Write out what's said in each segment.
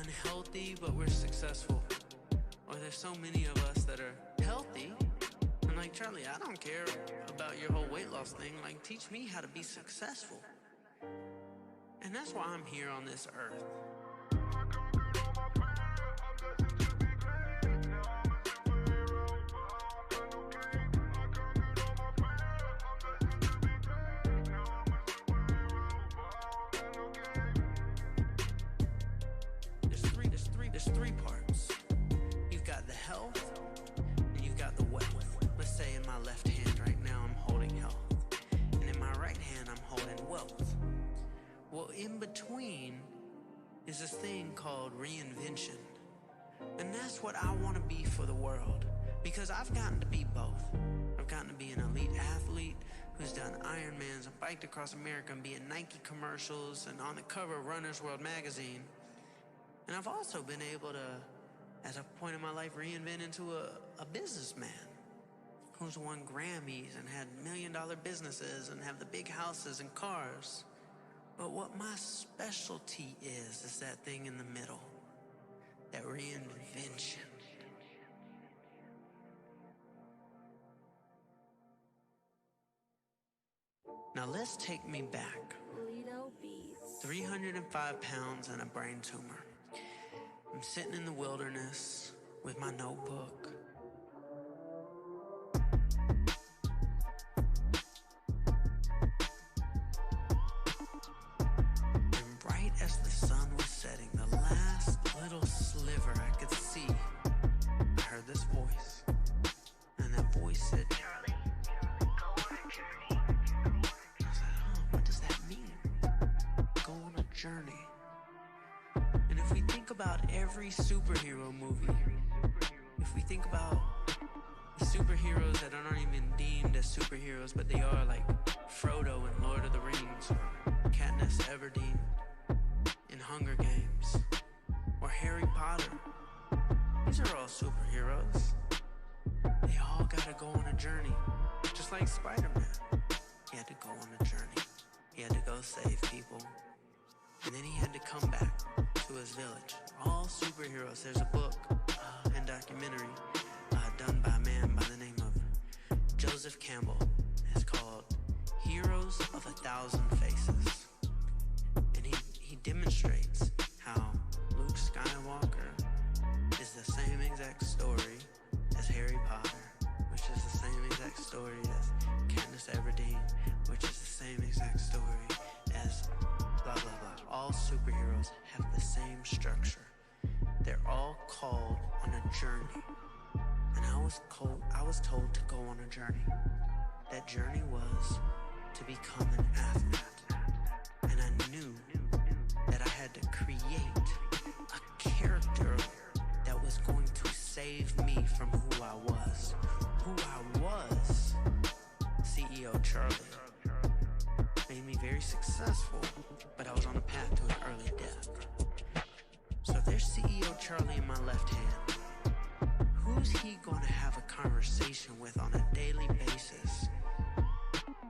unhealthy, but we're successful. Or there's so many of us that are healthy. I'm like, Charlie, I don't care about your whole weight loss thing. Like, teach me how to be successful. And that's why I'm here on this earth. There's three parts. You've got the health, and you've got the wealth. Let's say in my left hand right now I'm holding health, and in my right hand I'm holding wealth. Well, in between is this thing called reinvention. And that's what I want to be for the world, because I've gotten to be both. I've gotten to be an elite athlete who's done Ironmans and biked across America and be in Nike commercials and on the cover of Runner's World magazine. And I've also been able to, at a point in my life, reinvent into a businessman who's won Grammys and had million-dollar businesses and have the big houses and cars. But what my specialty is that thing in the middle, that reinvention. Now let's take me back. 305 pounds and a brain tumor. I'm sitting in the wilderness with my notebook. And right as the sun was setting, the last little sliver I could see, I heard this voice. And that voice said, Charlie, go on a journey. I said, what does that mean? Go on a journey. And if we think about every superhero movie, if we think about the superheroes that aren't even deemed as superheroes, but they are, like Frodo in Lord of the Rings, or Katniss Everdeen in Hunger Games, or Harry Potter, these are all superheroes. They all gotta go on a journey, just like Spider-Man. He had to go on a journey. He had to go save people. And then he had to come back to his village. All superheroes. There's a book and documentary done by a man by the name of Joseph Campbell. It's called Heroes of a Thousand Faces. And he demonstrates how Luke Skywalker is the same exact story as Harry Potter, which is the same exact story as Katniss Everdeen, which is the same exact story as blah, blah, blah. All superheroes have the same structure. They're all called on a journey. And I was told to go on a journey. That journey was to become an athlete. And I knew that I had to create a character that was going to save me from who I was. Who I was, CEO Charlie, made me very successful, but I was on a path to an early death. So if there's CEO Charlie in my left hand, who's he going to have a conversation with on a daily basis?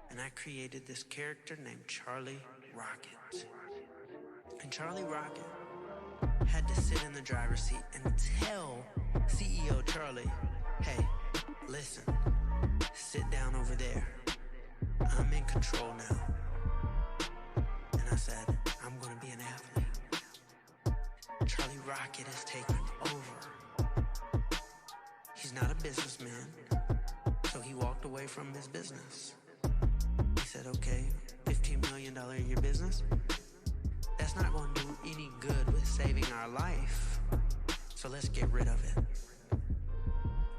And I created this character named Charlie Rocket. And Charlie Rocket had to sit in the driver's seat and tell CEO Charlie, hey, listen, sit down over there. I'm in control now. And I said, I'm going to be an athlete. Charlie Rocket has taken over. He's not a businessman, so he walked away from his business. He said, okay, $15 million a year business? That's not going to do any good with saving our life, so let's get rid of it.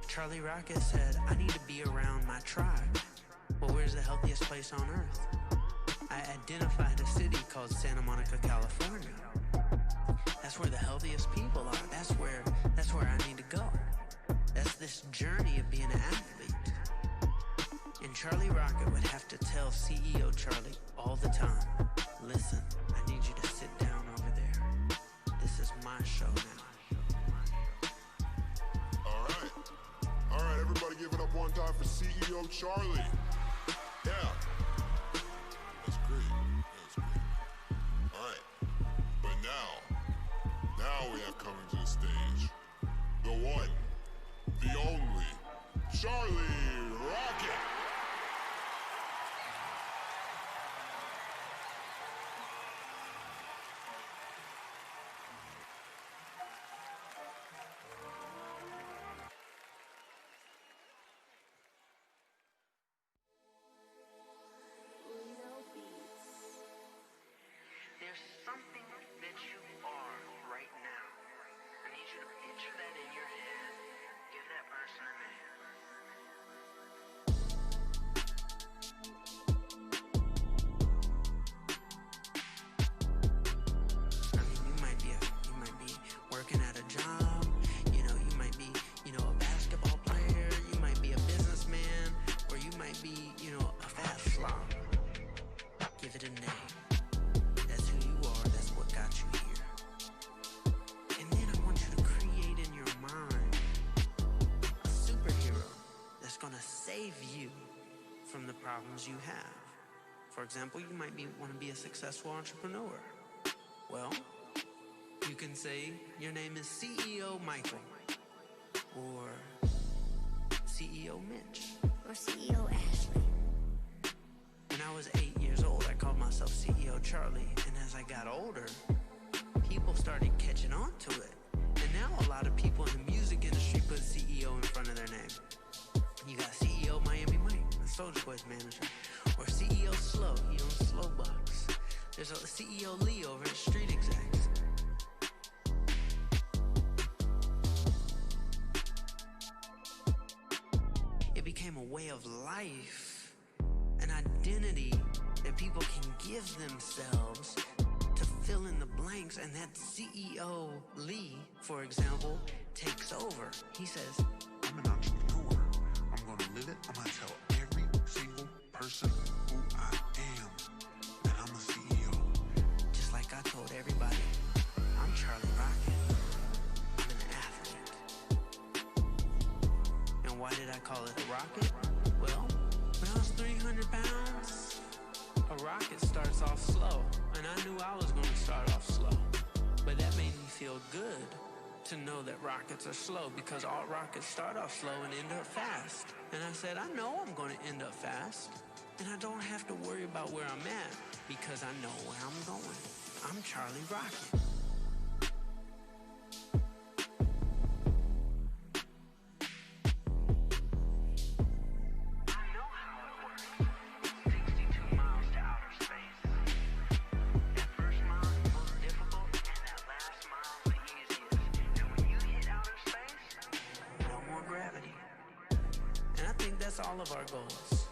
Charlie Rocket said, I need to be around my tribe. Well, where's the healthiest place on earth? I identified a city called Santa Monica, California. That's where the healthiest people are. That's where I need to go. That's this journey of being an athlete. And Charlie Rocket would have to tell CEO Charlie all the time, listen, I need you to sit down over there. This is my show now. All right, everybody give it up one time for CEO Charlie. Yeah. That's great. All right. But now Now we have coming to the stage, the one, the only, Charlie Rocket. There's something that you are right now. I need you to picture that in your head. Give that person a minute. I mean, you might be working at a job. You know, you might be, a basketball player. You might be a businessman, or you might be, a fat slob. Give it a name. That's who you are. That's what got you here. And then I want you to create in your mind a superhero that's gonna save you from the problems you have. For example, you might want to be a successful entrepreneur. Well, you can say your name is CEO Michael, or CEO Mitch, or CEO Ashley. When I was 8 years old, I called myself CEO Charlie, and as I got older, people started catching on to it. And now a lot of people in the music industry put CEO in front of their name. You got CEO Miami Mike, the Soulja Boy's manager, or CEO Slow, he owns Slow Bucks. There's a CEO Lee over at Street Execs. It became a way of life, an identity that people can give themselves to fill in the blanks, and that CEO Lee, for example, takes over. He says, I'm an entrepreneur. I'm going to live it. I'm going to tell every single person who I am that I'm a CEO. Just like I told everybody, I'm Charlie Rocket. I'm an athlete. And why did I call it a rocket? Well, when I was 300 pounds, a rocket starts off slow. And I knew I was going to start off slow. But that made me feel good to know that rockets are slow, because all rockets start off slow and end up fast. And I said, I know I'm going to end up fast. And I don't have to worry about where I'm at, because I know where I'm going. I'm Charlie Rocket. All of our goals.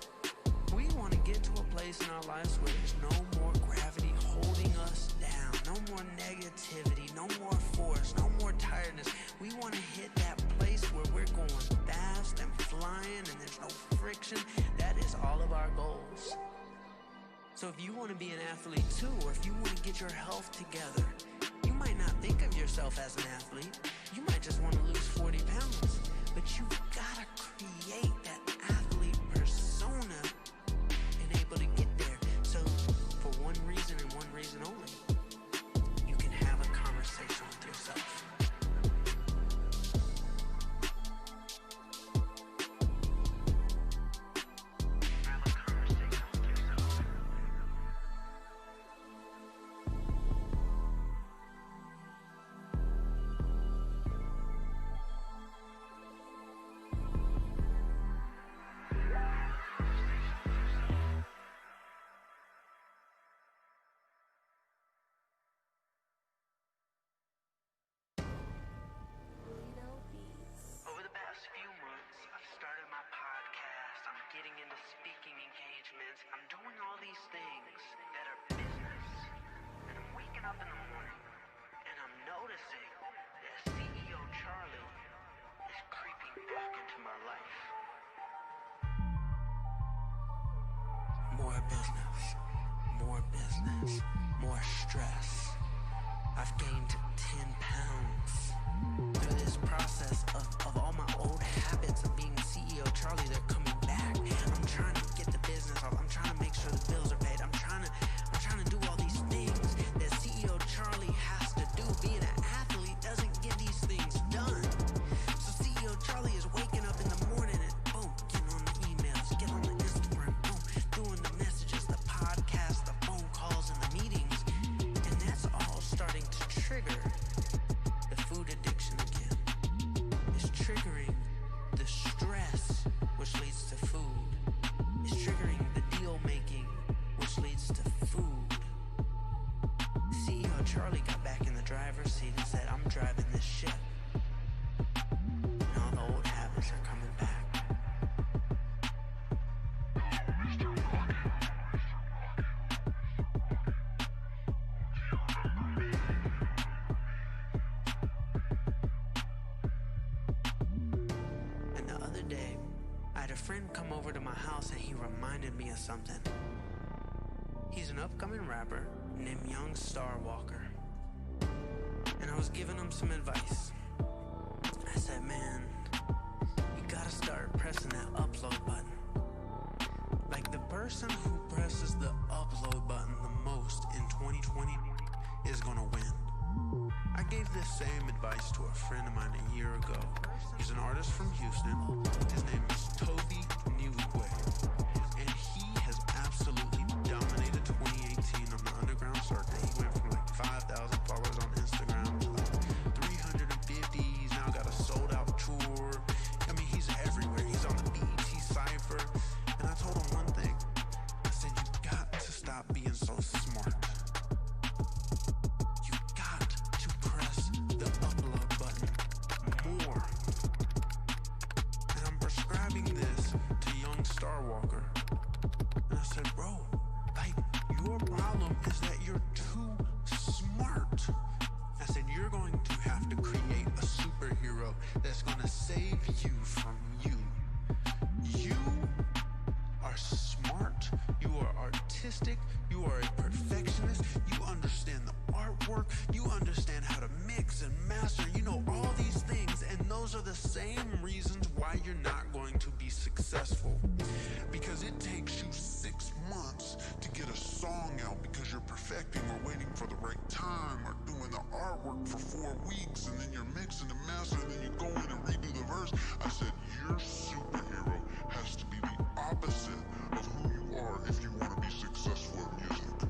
We want to get to a place in our lives where there's no more gravity holding us down, no more negativity, no more force, no more tiredness. We want to hit that place where we're going fast and flying and there's no friction. That is all of our goals. So if you want to be an athlete too, or if you want to get your health together, you might not think of yourself as an athlete. You might just want to lose 40 pounds, but you've got to create that athlete persona and able to get there. So for one reason and one reason only, you can have a conversation with yourself. Getting into speaking engagements. I'm doing all these things that are business. And I'm waking up in the morning and I'm noticing that CEO Charlie is creeping back into my life. More business, more stress. I've gained 10 pounds through this process of all my old habits of being CEO Charlie. They're coming back. I'm trying to get the business off. I'm trying to make sure the bills are paid. I'm trying to do all these things that CEO Charlie has to do. Being an athlete friend come over to my house and he reminded me of something. He's an upcoming rapper named Young Starwalker. And I was giving him some advice. I said, man, you gotta start pressing that upload button. Like the person who presses the upload button the most in 2020 is gonna win. I gave this same advice to a friend of mine a year ago. He's an artist from Houston. His name is Toby Newquay. And he has absolutely dominated 2018 on the underground circuit. He went from like 5,000 followers on Instagram to like 350. He's now got a sold out tour. I mean, he's everywhere. He's on the BET Cypher. And I told him one thing. I said, you got to stop being so smart. You got to press the upload button more. And I'm prescribing this to Young Starwalker. And I said, bro, like, your problem is that you're too smart. I said, you're going to have to create a superhero that's going to save you from you. You are smart, you are artistic, you are a perfectionist, you understand the artwork, you understand how to mix and master, you know all these things, and those are the same reasons why you're not going to be successful. Because it takes you 6 months to get a song out because you're perfecting or waiting for the right time or doing the artwork for 4 weeks and then you're mixing and mastering and then you go in and redo the verse. I said your superhero has to be the opposite of who you are if you want to be successful in music.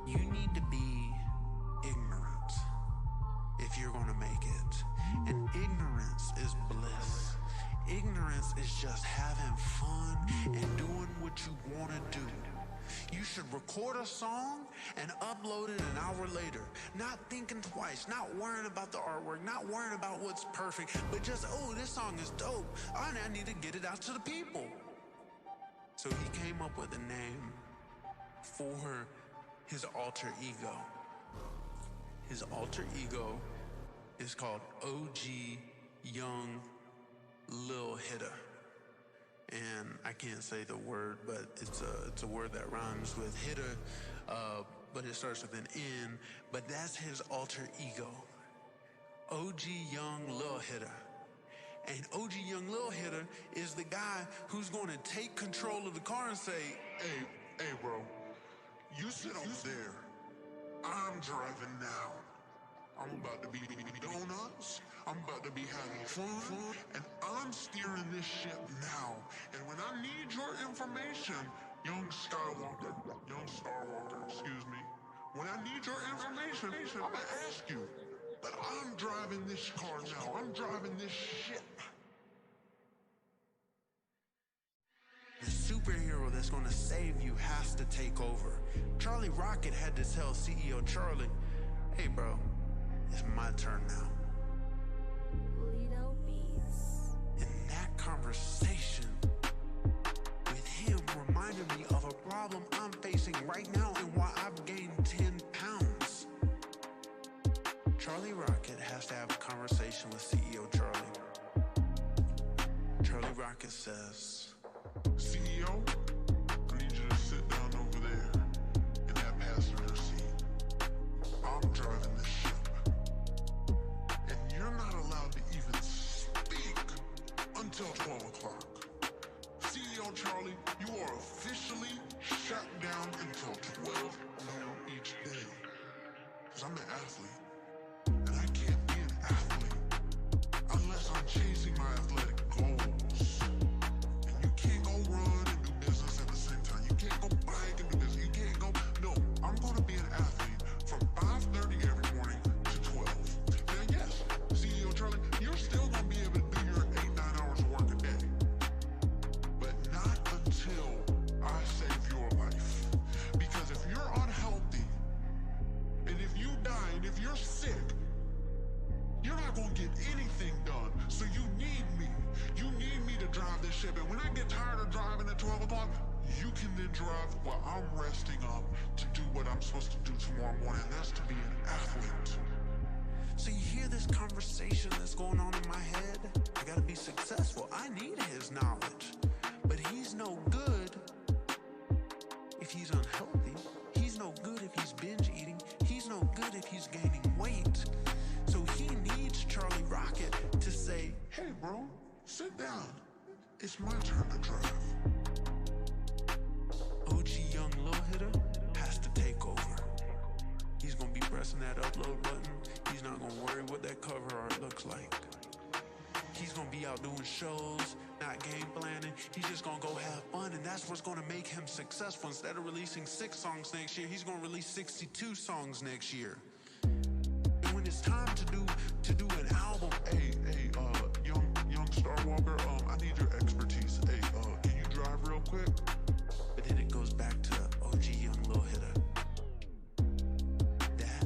You need to be ignorant if you're going to make it. And ignorance is bliss. Ignorance is just having fun and doing what you want to do. You should record a song and upload it an hour later. Not thinking twice, not worrying about the artwork, not worrying about what's perfect, but just, oh, this song is dope. I need to get it out to the people. So he came up with a name for his alter ego. His alter ego is called OG Young Lil Hitter. And I can't say the word, but it's a word that rhymes with hitter, but it starts with an N, but that's his alter ego. OG Young Lil Hitter. And OG Young Lil Hitter is the guy who's going to take control of the car and say, Hey, bro, you sit over there. I'm driving now. I'm about to be eating donuts. I'm about to be having fun. And I'm steering this ship now. And when I need your information, Young Starwalker, excuse me. When I need your information, I'm going to ask you. But I'm driving this car now. I'm driving this ship. the superhero that's going to save you has to take over. Charlie Rocket had to tell CEO Charlie, hey bro, it's my turn now. And that conversation with him reminded me of a problem I'm facing right now and why I've gained 10 pounds. Charlie Rocket has to have a conversation with CEO Charlie. Charlie Rocket says, CEO, I need you to sit down over there in that passenger seat. I'm driving this ship. And you're not allowed to even speak until 12 o'clock. CEO Charlie, you are officially shut down until 12 noon each day. Because I'm an athlete. And I can't be an athlete unless I'm chasing my athletic goals. And you can't go run and do business at the same time. You can't go bike and do business. You can't go. No, I'm going to be an athlete from 5:30 every morning to 12. Now, yes, CEO Charlie, you're still going to be able to do your 8-9 hours of work a day. But not until I save your life. Because if you're unhealthy, and if you die, and if you're sick, you're not going to get anything done. So you need me. You need me to drive this ship. And when I get tired of driving at 12 o'clock, you can then drive while I'm resting up to do what I'm supposed to do tomorrow morning. And that's to be an athlete. so you hear this conversation that's going on in my head? I gotta be successful. I need his knowledge. that he's gaining weight. So he needs Charlie Rocket to say, hey bro, sit down. It's my turn to drive. OG young little hitter has to take over. He's gonna be pressing that upload button. He's not gonna worry what that cover art looks like. He's gonna be out doing shows, not game planning. He's just gonna go have fun, and that's what's gonna make him successful. Instead of releasing 6 songs next year, he's gonna release 62 songs next year. And when it's time to do an album, hey, young Starwalker, I need your expertise. Hey, can you drive real quick? But then it goes back to OG young little hitter. That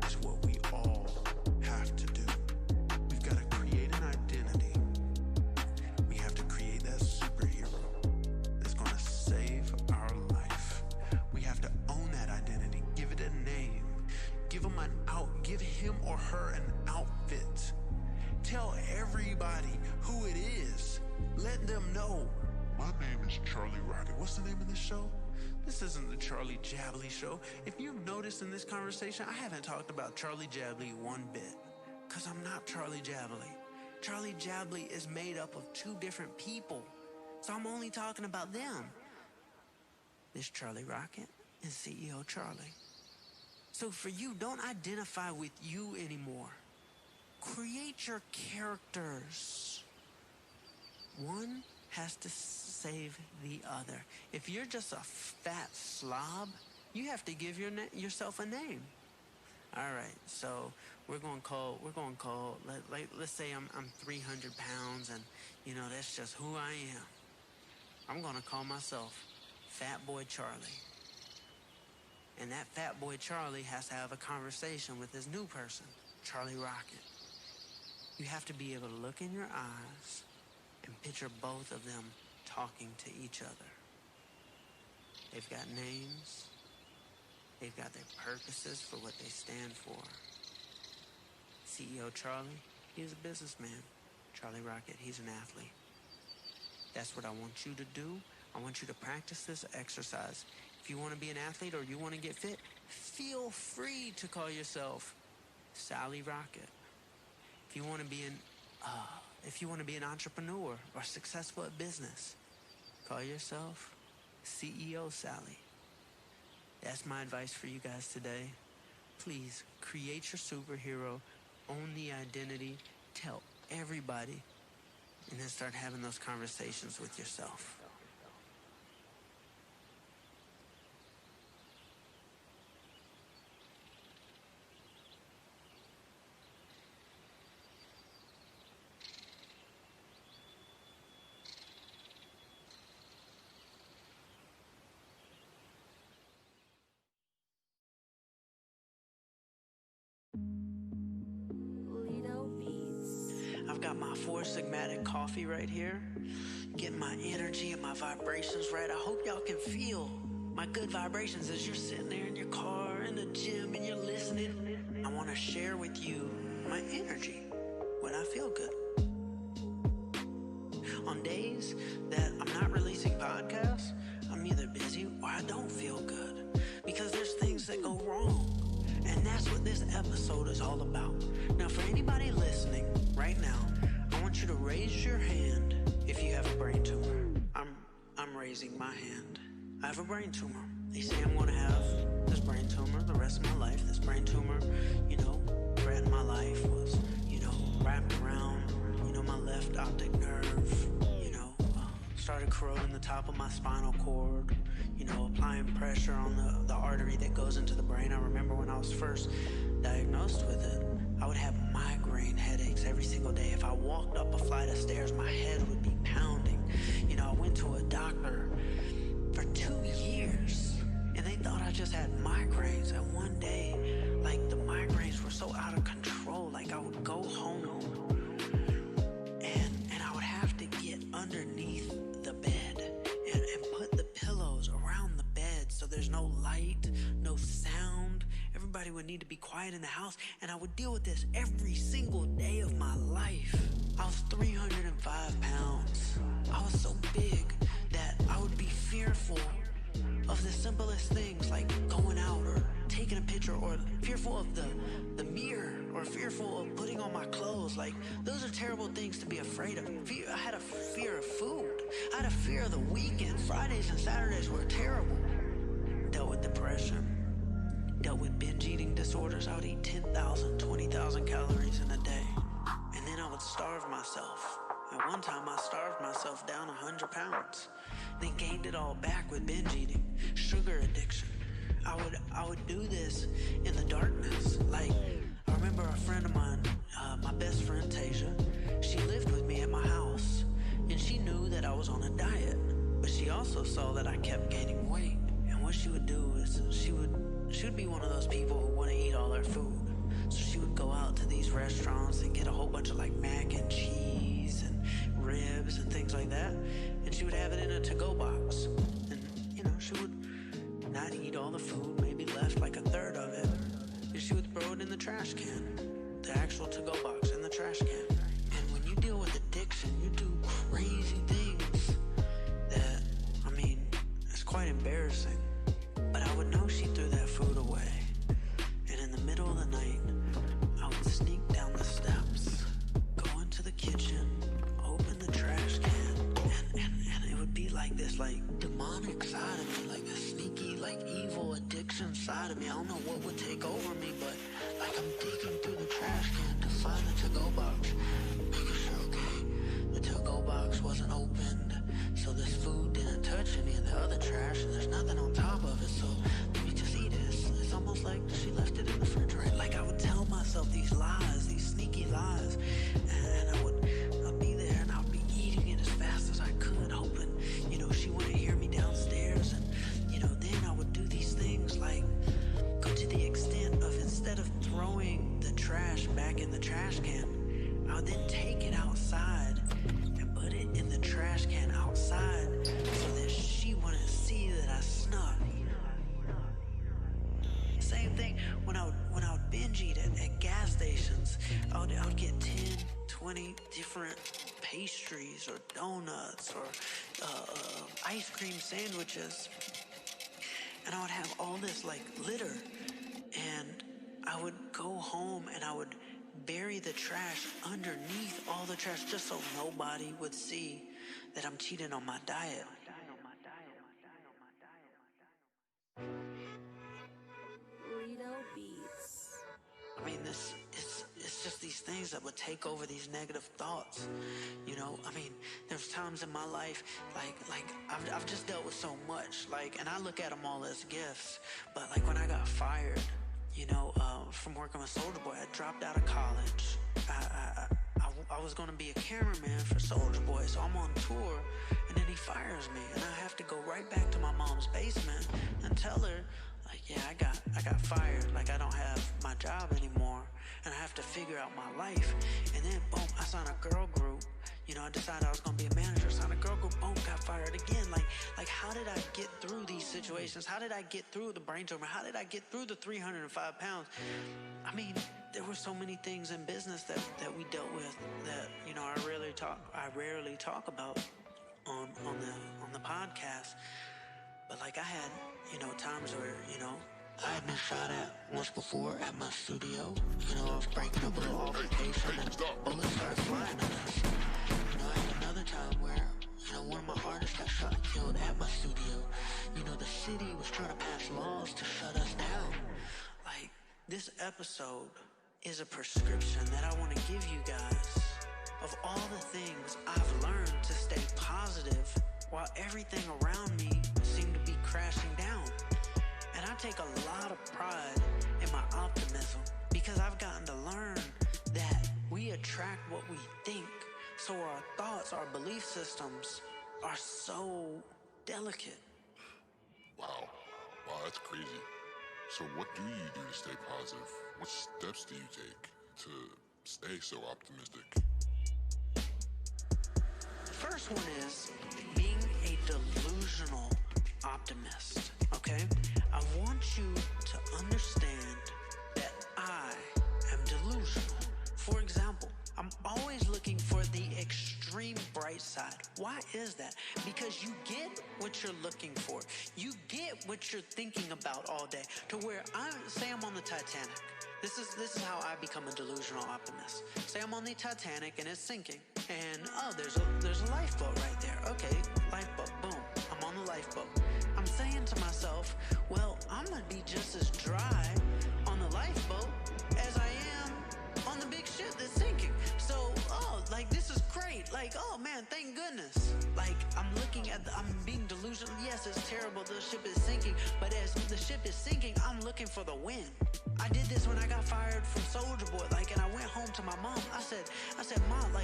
is what we all have to do. We've got to create an identity. We have to create that superhero that's going to save our life. We have to own that identity. Give it a name. Give him or her an outfit. Tell everybody who it is. Let them know. My name is Charlie Rocket. What's the name of this show? This isn't the Charlie Jabley Show. If you've noticed in this conversation, I haven't talked about Charlie Jabley one bit. Because I'm not Charlie Jabley. Charlie Jabley is made up of 2 different people. So I'm only talking about them. This Charlie Rocket and CEO Charlie. So for you, don't identify with you anymore. Create your characters. One has to save the other. If you're just a fat slob, you have to give yourself a name. All right, so let's say I'm 300 pounds, and that's just who I am. I'm gonna call myself Fat Boy Charlie. And that Fat Boy Charlie has to have a conversation with his new person, Charlie Rocket. You have to be able to look in your eyes and picture both of them talking to each other. They've got names. They've got their purposes for what they stand for. CEO Charlie, he's a businessman. Charlie Rocket, he's an athlete. That's what I want you to do. I want you to practice this exercise. If you want to be an athlete or you want to get fit, feel free to call yourself Sally Rocket. If you want to be an entrepreneur or successful at business, call yourself CEO Sally. That's my advice for you guys today. Please create your superhero, own the identity, tell everybody, and then start having those conversations with yourself. I've got my 4 Sigmatic coffee right here, getting my energy and my vibrations right. I hope y'all can feel my good vibrations as you're sitting there in your car, in the gym, and you're listening. I want to share with you my energy when I feel good. On days that I'm not releasing podcasts, I'm either busy or I don't feel good because there's things that go wrong. And that's what this episode is all about. Now, for anybody listening right now, I want you to raise your hand if you have a brain tumor. I'm raising my hand. I have a brain tumor. They say I'm going to have this brain tumor the rest of my life. This brain tumor, threatened my life, was, wrapped around, my left optic nerve, started corroding the top of my spinal cord, applying pressure on the artery that goes into the brain. I remember when I was first diagnosed with it, I would have migraine headaches every single day. If I walked up a flight of stairs, my head would be pounding. I went to a doctor for 2 years, and they thought I just had migraines. And one day, the migraines were so out of control, I would go home, and I would have to get underneath the bed and put the pillows around the bed so there's no light, no sound. Everybody would need to be quiet in the house, and I would deal with this every single day of my life. I was 305 pounds. I was so big that I would be fearful of the simplest things like going out or taking a picture picture, or fearful of the mirror, or fearful of putting on my clothes. Like, those are terrible things to be afraid of. I had a fear of food. I had a fear of the weekend. Fridays and Saturdays were terrible. Dealt with depression. Dealt with binge eating disorders. I would eat 10,000, 20,000 calories in a day. And then I would starve myself. At one time, I starved myself down 100 pounds. Then gained it all back with binge eating, sugar addiction. I would do this in the darkness. Like, I remember a friend of mine, my best friend Tasia, she lived with me at my house, and she knew that I was on a diet, but she also saw that I kept gaining weight. And what she would do is she would be one of those people who want to eat all their food. So she would go out to these restaurants and get a whole bunch of like mac and cheese and ribs and things like that, and she would have it in a to-go box. And she would not eat all the food, maybe left like a third of it, and she would throw it in the trash can, the actual to-go box in the trash can. And when you deal with addiction, you do crazy things that, I mean, it's quite embarrassing. But I would know she threw that food away, and in the middle of the night, I would sneak down the steps, go into the kitchen, open the trash can, and it would be like this, like, demonic side of me, like a sneaky, like, evil addiction side of me. I don't know what would take over me, but, like, I'm digging through the trash can to find the to-go box, making sure, okay, the to-go box wasn't opened, so this food didn't touch any of the other trash, and there's nothing on top of it, so let me just eat it. It's almost like she left it in the refrigerator. Like, I would tell myself these lies, these sneaky lies, and I'd be there, and I'd be eating it as fast as I could, hoping, she wouldn't hear me downstairs. And, then I would do these things, like, go to the extent of, instead of throwing the trash back in the trash can, I would then take it outside and put it in the trash can outside so that she wouldn't see that I snuck. Same thing when I would binge eat at gas stations. I would get 10, 20 different pastries or donuts or ice cream sandwiches, and I would have all this like litter, and I would go home and I would bury the trash underneath all the trash just so nobody would see that I'm cheating on my diet. I mean, it's just these things that would take over these negative thoughts. I mean, there's times in my life, like I've just dealt with so much, and I look at them all as gifts. But like when I got fired, from working with Soulja Boy, I dropped out of college. I was going to be a cameraman for Soulja Boy, so I'm on tour, and then he fires me, and I have to go right back to my mom's basement and tell her, like, yeah, I got fired, like I don't have my job anymore, and I have to figure out my life. And then boom, I signed a girl group. I decided I was gonna be a manager, signed a girl group, boom, got fired again. Like how did I get through these situations? How did I get through the brain tumor? How did I get through the 305 pounds? I mean, there were so many things in business that we dealt with that, I rarely talk about on the podcast. But like I had, times where, I had been shot at once before at my studio. I was breaking up a little altercation and bullets started flying at us. I had another time where, one of my artists got shot and killed at my studio. The city was trying to pass laws to shut us down. Like, this episode is a prescription that I want to give you guys of all the things I've learned to stay positive while everything around me seemed to be crashing down. And I take a lot of pride in my optimism because I've gotten to learn that we attract what we think. So our thoughts, our belief systems are so delicate. Wow, that's crazy. So what do you do to stay positive? What steps do you take to stay so optimistic? The first one is being a delusional optimist, okay? I want you to understand that I am delusional. For example, I'm always looking for the extreme bright side inside. Why is that? Because you get what you're looking for. You get what you're thinking about all day. To where say I'm on the Titanic. This is how I become a delusional optimist. Say I'm on the Titanic and it's sinking, and there's a lifeboat right there. Okay, lifeboat, boom. I'm on the lifeboat. I'm saying to myself, well, I'm gonna be just as dry on the lifeboat as I am on the big ship that's sinking. So, this is great. Oh man, thank goodness. I'm looking at I'm being delusional. Yes, it's terrible. The ship is sinking, but as the ship is sinking, I'm looking for the wind. I did this when I got fired from Soulja Boy, and I went home to my mom. I said, Mom,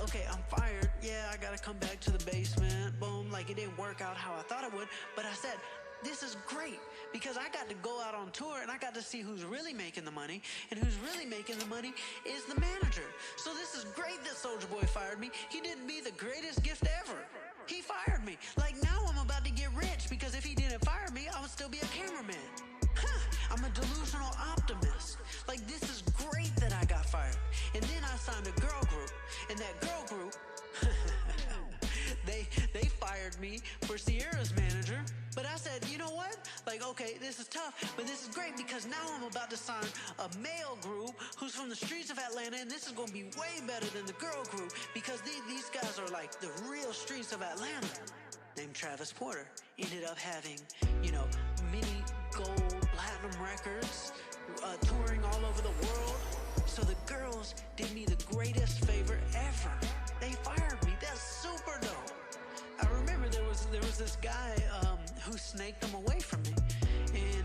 okay, I'm fired. Yeah, I gotta come back to the basement. Boom, it didn't work out how I thought it would. But I said, this is great because I got to go out on tour and I got to see who's really making the money, and who's really making the money is the manager. So this is great that Soulja Boy fired me. He did me the greatest gift ever. He fired me. Now I'm about to get rich because if he didn't fire me, I would still be a cameraman. I'm a delusional optimist. This is great that I got fired. And then I signed a girl group, and that girl group, they fired me for Sierra's manager. But I said, you know what? Okay, this is tough, but this is great because now I'm about to sign a male group who's from the streets of Atlanta, and this is going to be way better than the girl group because these guys are the real streets of Atlanta. Named Travis Porter. Ended up having, many gold, platinum records, touring all over the world. So the girls did me the greatest favor ever. They fired me. That's super dope. I remember there was this guy who snaked them away from me. And,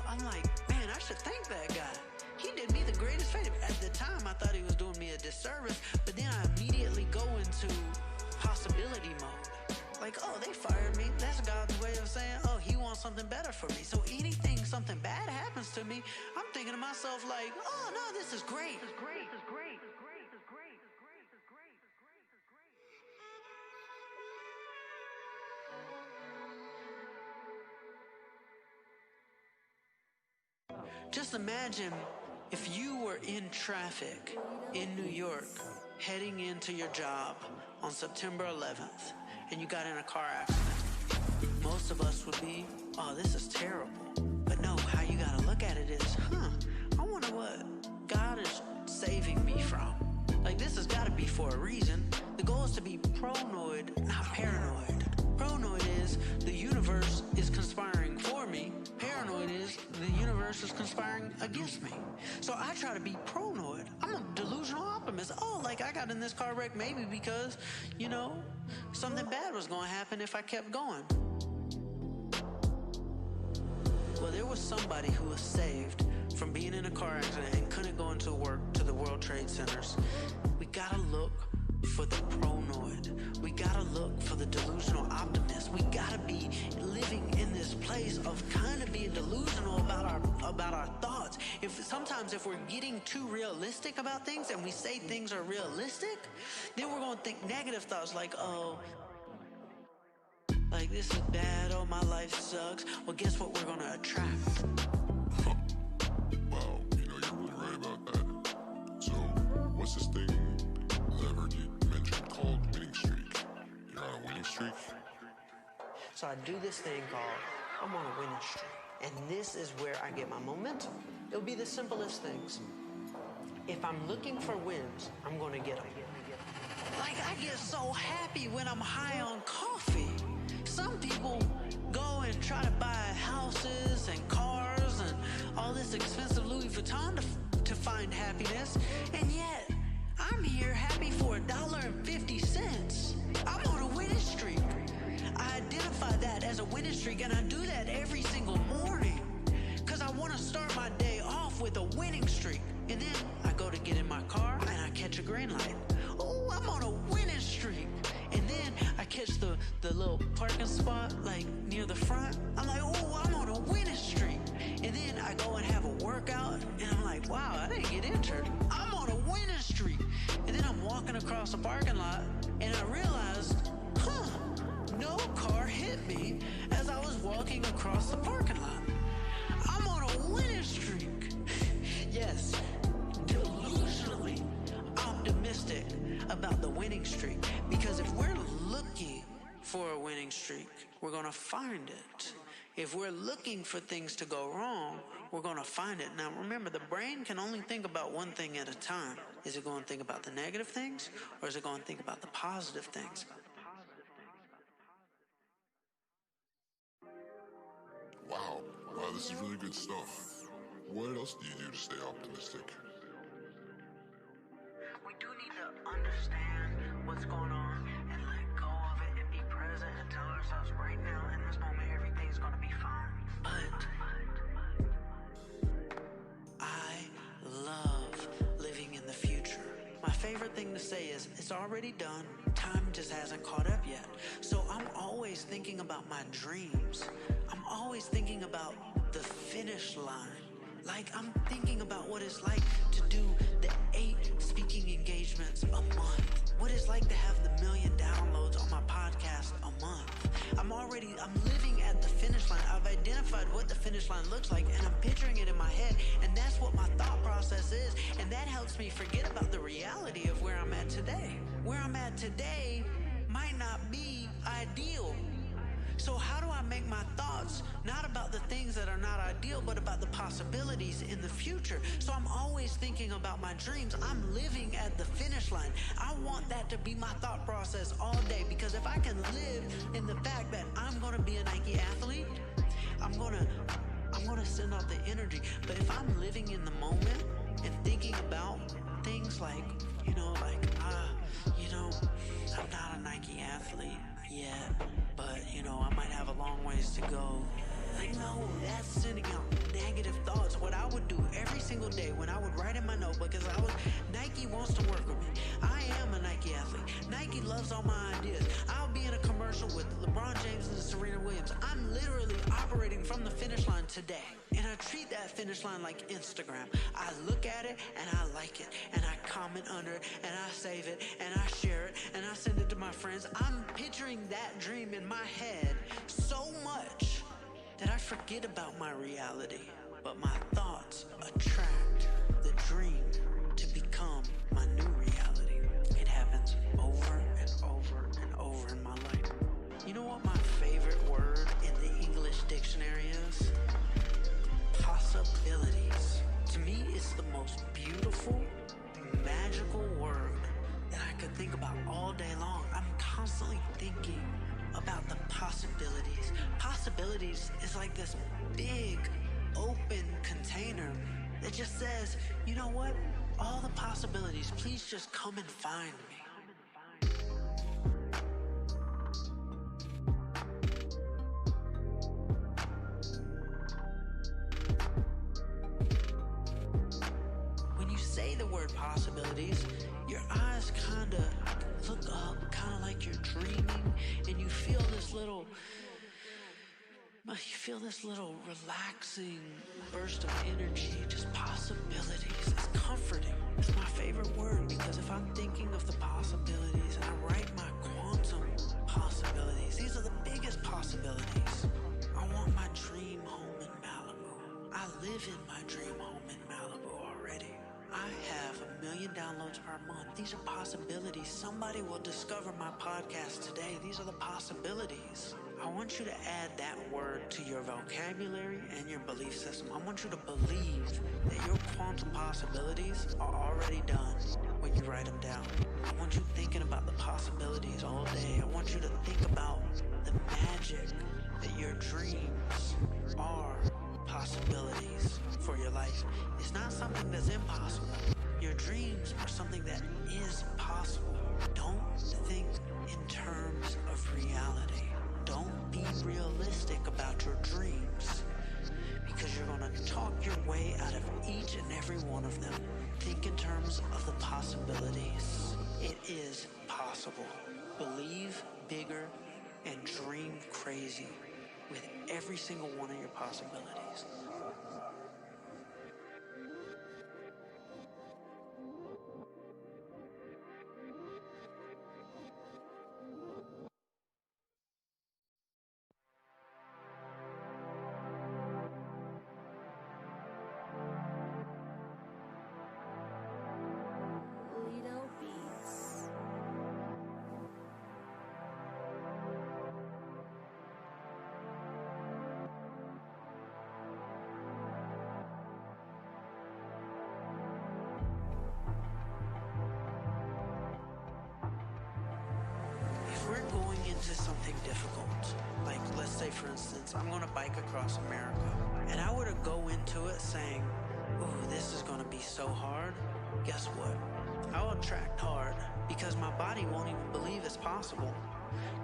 I'm like, man, I should thank that guy. He did me the greatest favor. At the time, I thought he was doing me a disservice, but then I immediately go into possibility mode. They fired me. That's God's way of saying, he wants something better for me. So anything, something bad happens to me, I'm thinking to myself oh no, this is great. This is great. This is great. This is great. This is great. This is great. This is great. This is great. This is great. Just imagine if you were in traffic in New York heading into your job on September 11th and you got in a car accident. Most of us would be, this is terrible. But no, how you gotta look at it is, I wonder what God is saving me from. This has gotta be for a reason. The goal is to be pronoid, not paranoid. Pronoid is the universe is conspiring for me. Paranoid is the universe is conspiring against me. So I try to be pronoid. I'm a delusional optimist. I got in this car wreck maybe because, something bad was going to happen if I kept going. Well, there was somebody who was saved from being in a car accident and couldn't go into work to the World Trade Centers. We gotta look for the pronoid. We gotta look for the delusional optimist. We gotta be living in this place of kind of being delusional about our thoughts. Sometimes if we're getting too realistic about things and we say things are realistic, then we're gonna think negative thoughts this is bad, my life sucks. Well, guess what we're gonna attract? Wow, you're really right about that. So, what's this thing that I heard you mention called winning streak? You're on a winning streak? So I do this thing called, I'm on a winning streak. And this is where I get my momentum. It'll be the simplest things. If I'm looking for wins, I'm gonna get them. I get so happy when I'm high on coffee. Some people go and try to buy houses and cars and all this expensive Louis Vuitton to find happiness, and yet I'm here happy for $1.50. I'm on a winning streak. I identify that as a winning streak, and I do that every single morning because I want to start my day off with a winning streak. And then I go to get in my car and I catch a green light. Oh, I'm on a winning streak. And then I catch the little parking spot near the front. I'm oh, I'm on a winning streak. And then I go and have a workout and I'm wow, I didn't get injured. I'm on a winning streak. And then I'm walking across the parking lot and I realized, no car hit me as I was walking across the parking lot. I'm on a winning streak. Yes, delusionally optimistic about the winning streak. Because if we're we're going to find it. If we're looking for things to go wrong, we're going to find it. Now, remember, the brain can only think about one thing at a time. Is it going to think about the negative things, or is it going to think about the positive things? Wow, this is really good stuff. What else do you do to stay optimistic? We do need to understand what's going on and let go of it and be present and tell ourselves right now in this moment everything's going to be fine. But I love living in the future. My favorite thing to say is it's already done. Time just hasn't caught up yet. So I'm always thinking about my dreams. I'm always thinking about the finish line. Like, I'm thinking about what it's like to do the 8 speaking engagements a month. What it's like to have the 1 million downloads on my podcast a month. I'm living at the finish line. I've identified what the finish line looks like, and I'm picturing it in my head, and that's what my thought process is, and that helps me forget about the reality of where I'm at today. Where I'm at today might not be ideal. So how do I make my thoughts not about the things that are not ideal, but about the possibilities in the future? So I'm always thinking about my dreams. I'm living at the finish line. I want that to be my thought process all day, because if I can live in the fact that I'm going to be a Nike athlete, I'm going to send out the energy. But if I'm living in the moment and thinking about things like, I'm not a Nike athlete yet, but, I might have a long ways to go. No, that's sending out negative thoughts. What I would do every single day when I would write in my notebook is Nike wants to work with me. I am a Nike athlete. Nike loves all my ideas. I'll be in a commercial with LeBron James and Serena Williams. I'm literally operating from the finish line today. And I treat that finish line like Instagram. I look at it and I like it. And I comment under it and I save it and I share it and I send it to my friends. I'm picturing that dream in my head so much that I forget about my reality. But my thoughts attract the dream to become my new reality. It happens over and over and over in my life. You know what my favorite word in the English dictionary is? Possibilities. To me, it's the most beautiful, magical word that I could think about all day long. I'm constantly thinking about the possibilities. Possibilities is like this big, open container that just says, you know what? All the possibilities, please just come and find me. When you say the word possibilities, your eyes kind of look up, kind of like you're dreaming, and you feel this little relaxing burst of energy, just possibilities. It's comforting. It's my favorite word, because if I'm thinking of the possibilities and I write my quantum possibilities, these are the biggest possibilities. I want my dream home in Malibu. I live in my dream home in Malibu already. I have 1 million downloads per month. These are possibilities. Somebody will discover my podcast today. These are the possibilities. I want you to add that word to your vocabulary and your belief system. I want you to believe that your quantum possibilities are already done when you write them down. I want you thinking about the possibilities all day. I want you to think about the magic that your dreams are possibilities for your life. It's not something that's impossible. Your dreams are something that is possible. Don't think in terms of reality. Don't be realistic about your dreams, because you're going to talk your way out of each and every one of them. Think in terms of the possibilities. It is possible. Believe bigger and dream crazy with every single one of your possibilities. into something difficult, like let's say for instance, I'm gonna bike across America, and I were to go into it saying, ooh, this is gonna be so hard, guess what? I'll attract hard because my body won't even believe it's possible.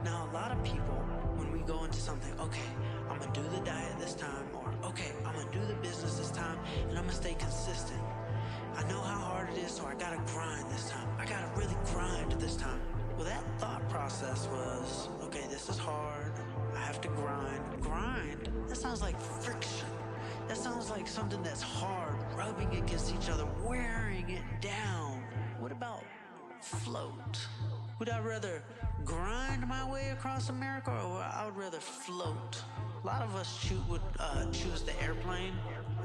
Now, a lot of people, when we go into something, okay, I'm gonna do the diet this time, or okay, I'm gonna do the business this time, and I'm gonna stay consistent. I know how hard it is, so I gotta grind this time. I gotta really grind this time. Well, that thought process was, okay, this is hard, I have to grind. Grind, that sounds like friction. That sounds like something that's hard, rubbing against each other, wearing it down. What about float? Would I rather grind my way across America, or I would rather float? A lot of us would choose the airplane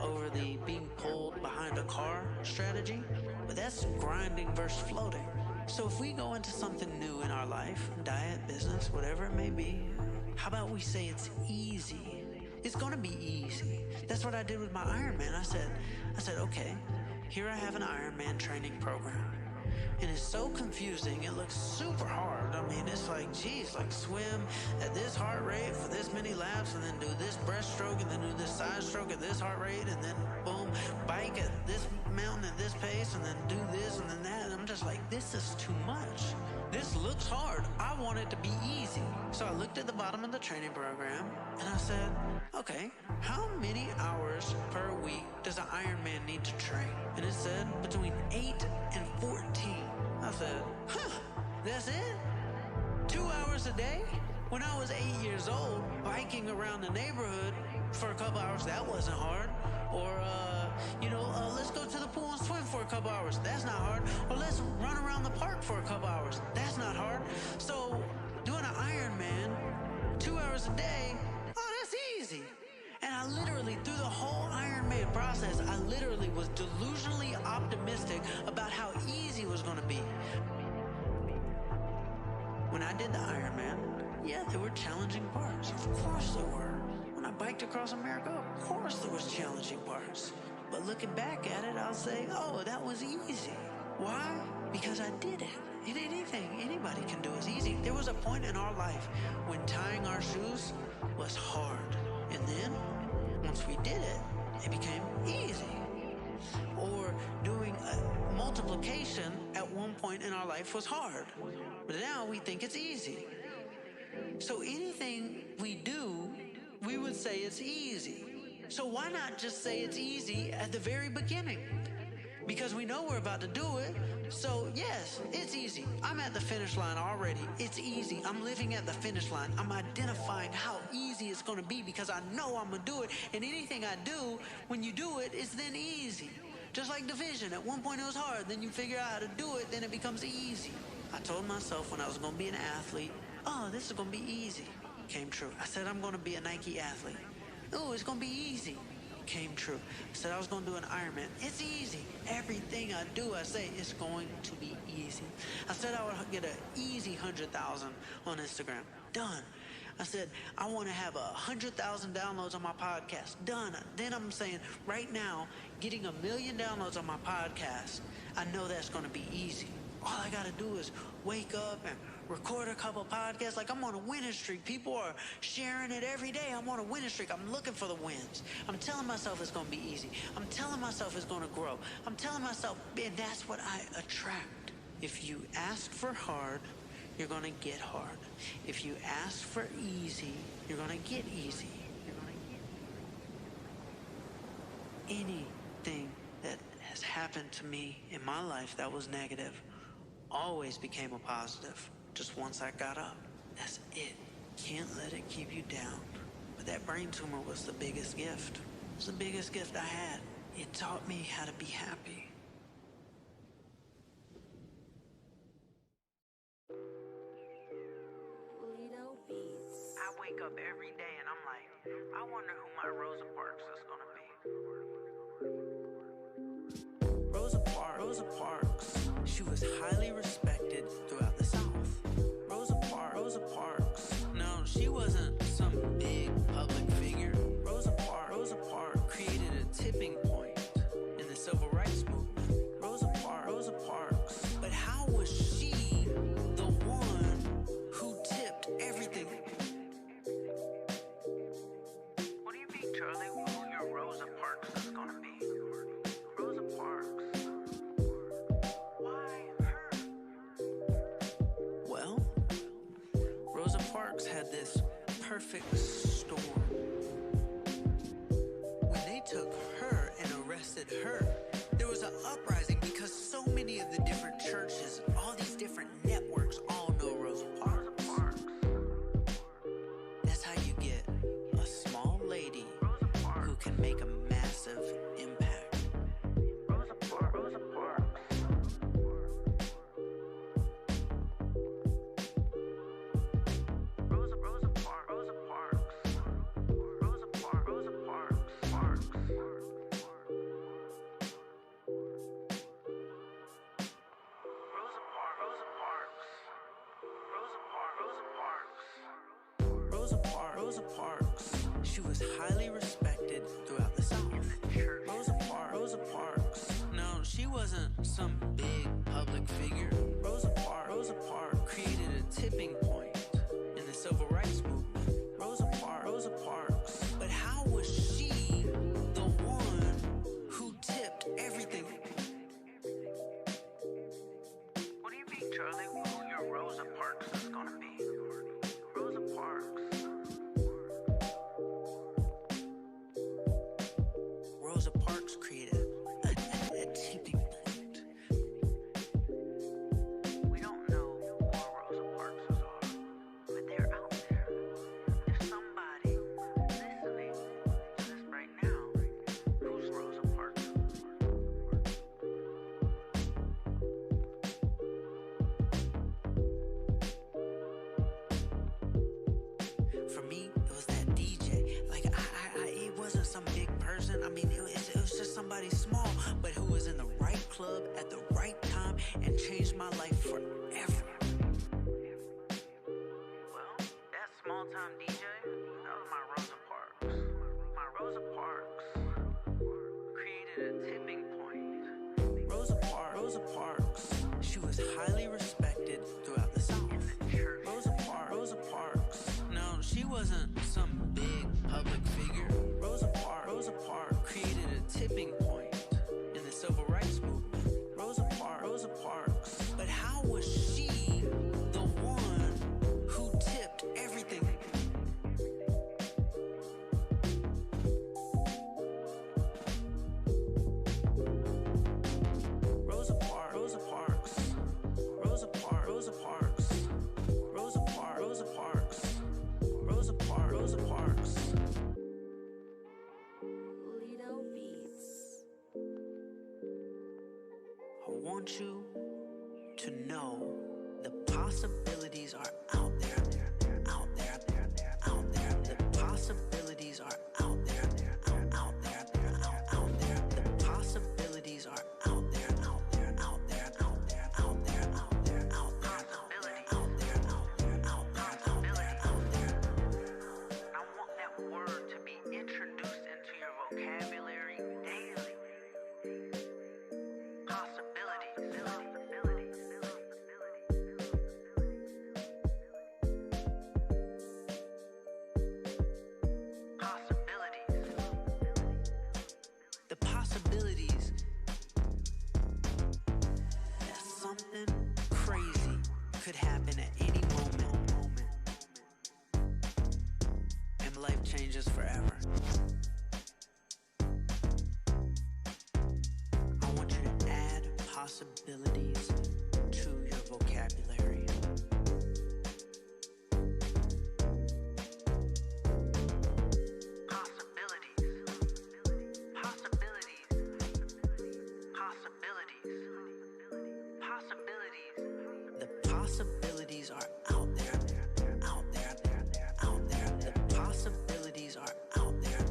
over the being pulled behind a car strategy, but that's grinding versus floating. So if we go into something new in our life, diet, business, whatever it may be, how about we say it's easy? It's gonna be easy. That's what I did with my Ironman. I said, okay, here I have an Ironman training program. And it's so confusing, it looks super hard. I mean, it's like, geez, like swim at this heart rate for this many laps, and then do this breaststroke, and then do this side stroke at this heart rate, and then boom, bike at this mountain at this pace, and then do this and then that. And I'm just like, this is too much. This looks hard. I want it to be easy. So I looked at the bottom of the training program, and I said, okay, how many hours per week does an Ironman need to train? And it said between 8 and 14. I said, that's it? 2 hours a day? When I was 8 years old, biking around the neighborhood for a couple hours, that wasn't hard. Or, let's go to the pool and swim for a couple hours. That's not hard. Or let's run around the park for a couple hours. That's not hard. So doing an Ironman 2 hours a day, oh, that's easy. And I literally, through the whole Ironman process, I literally was delusionally optimistic about how easy it was going to be. When I did the Ironman, yeah, there were challenging parts. Of course there were. When I biked across America, of course there was challenging parts. But looking back at it, I'll say, oh, that was easy. Why? Because I did it. And anything anybody can do is easy. There was a point in our life when tying our shoes was hard. And then, once we did it, it became easy. Or doing multiplication at one point in our life was hard. But now we think it's easy. So anything we do, we would say it's easy. So why not just say it's easy at the very beginning? Because we know we're about to do it. So yes, it's easy. I'm at the finish line already. It's easy. I'm living at the finish line. I'm identifying how easy it's going to be because I know I'm going to do it. And anything I do, when you do it, it's then easy. Just like division. At one point it was hard. Then you figure out how to do it. Then it becomes easy. I told myself when I was going to be an athlete, oh, this is going to be easy. Came true. I said I'm going to be a Nike athlete. Oh, it's going to be easy. Came true. I said I was going to do an Ironman. It's easy. Everything I do, I say it's going to be easy. I said I would get an easy 100,000 on Instagram. Done. I said I want to have 100,000 downloads on my podcast. Done. Then I'm saying right now, getting 1 million downloads on my podcast, I know that's going to be easy. All I got to do is wake up and record a couple podcasts. Like, I'm on a winning streak. People are sharing it every day. I'm on a winning streak. I'm looking for the wins. I'm telling myself it's going to be easy. I'm telling myself it's going to grow. I'm telling myself, and that's what I attract. If you ask for hard, you're going to get hard. If you ask for easy, you're going to get easy. Anything that has happened to me in my life that was negative always became a positive. Just once I got up, that's it. Can't let it keep you down. But that brain tumor was the biggest gift. It was the biggest gift I had. It taught me how to be happy. I wake up every day and I'm like, I wonder who my Rosa Parks is gonna be. Rosa Parks, she was highly respected throughout the South. Rosa Parks, no, she wasn't some big public figure. Rosa Parks created a tipping point in the civil rights movement. perfect storm. When they took her and arrested her, there was an uprising because so many of the different churches, all these different networks, all know Rosa Parks. That's how you get a small lady who can make a massive impact. Rosa Parks. Rosa Parks. Rosa Parks, she was highly respected throughout the South. Rosa Parks, no, she wasn't some big public figure. Rosa Parks created a tipping point in the civil rights movement. Rosa Parks, but how was she the one who tipped everything? What do you mean, Charlie? Who your Rosa Parks is gonna be? Rosa Parks. Rosa Parks created a tipping point. We don't know who our Rosa Parkses are, but they're out there. There's somebody listening to this right now who's Rosa Parks. For me, it was that DJ. Like, it wasn't some big person. I mean, it was just somebody small, but who was in the right club at the right time and changed my life forever. Well, that small-time DJ, that was my Rosa Parks. My Rosa Parks created a tipping point. Rosa Parks, she was highly respected throughout the South. Rosa Parks, no, she wasn't some big public figure. Rosa Parks created a tipping point in the civil rights movement. Rosa Parks, but how was she the one who tipped everything? Rosa Parks, Rosa Parks, Rosa Parks, Rosa Parks, Rosa Parks, Rosa Parks, Rosa Parks, Rosa Parks. Lido Beats. I want you to know the possibilities are out there, out there, out there. The possibilities are out there, out there, out there. The possibilities are out there, out there, out there, out there, out there, out there, out there, out there, out there, out there, out there. I want that word to be introduced into your vocabulary daily. Possibilities. The possibilities that something crazy could happen at any moment, and life changes forever. I want you to add possibilities to your vocabulary. Possibilities. The possibilities are out there, out there, out there. The possibilities are out there,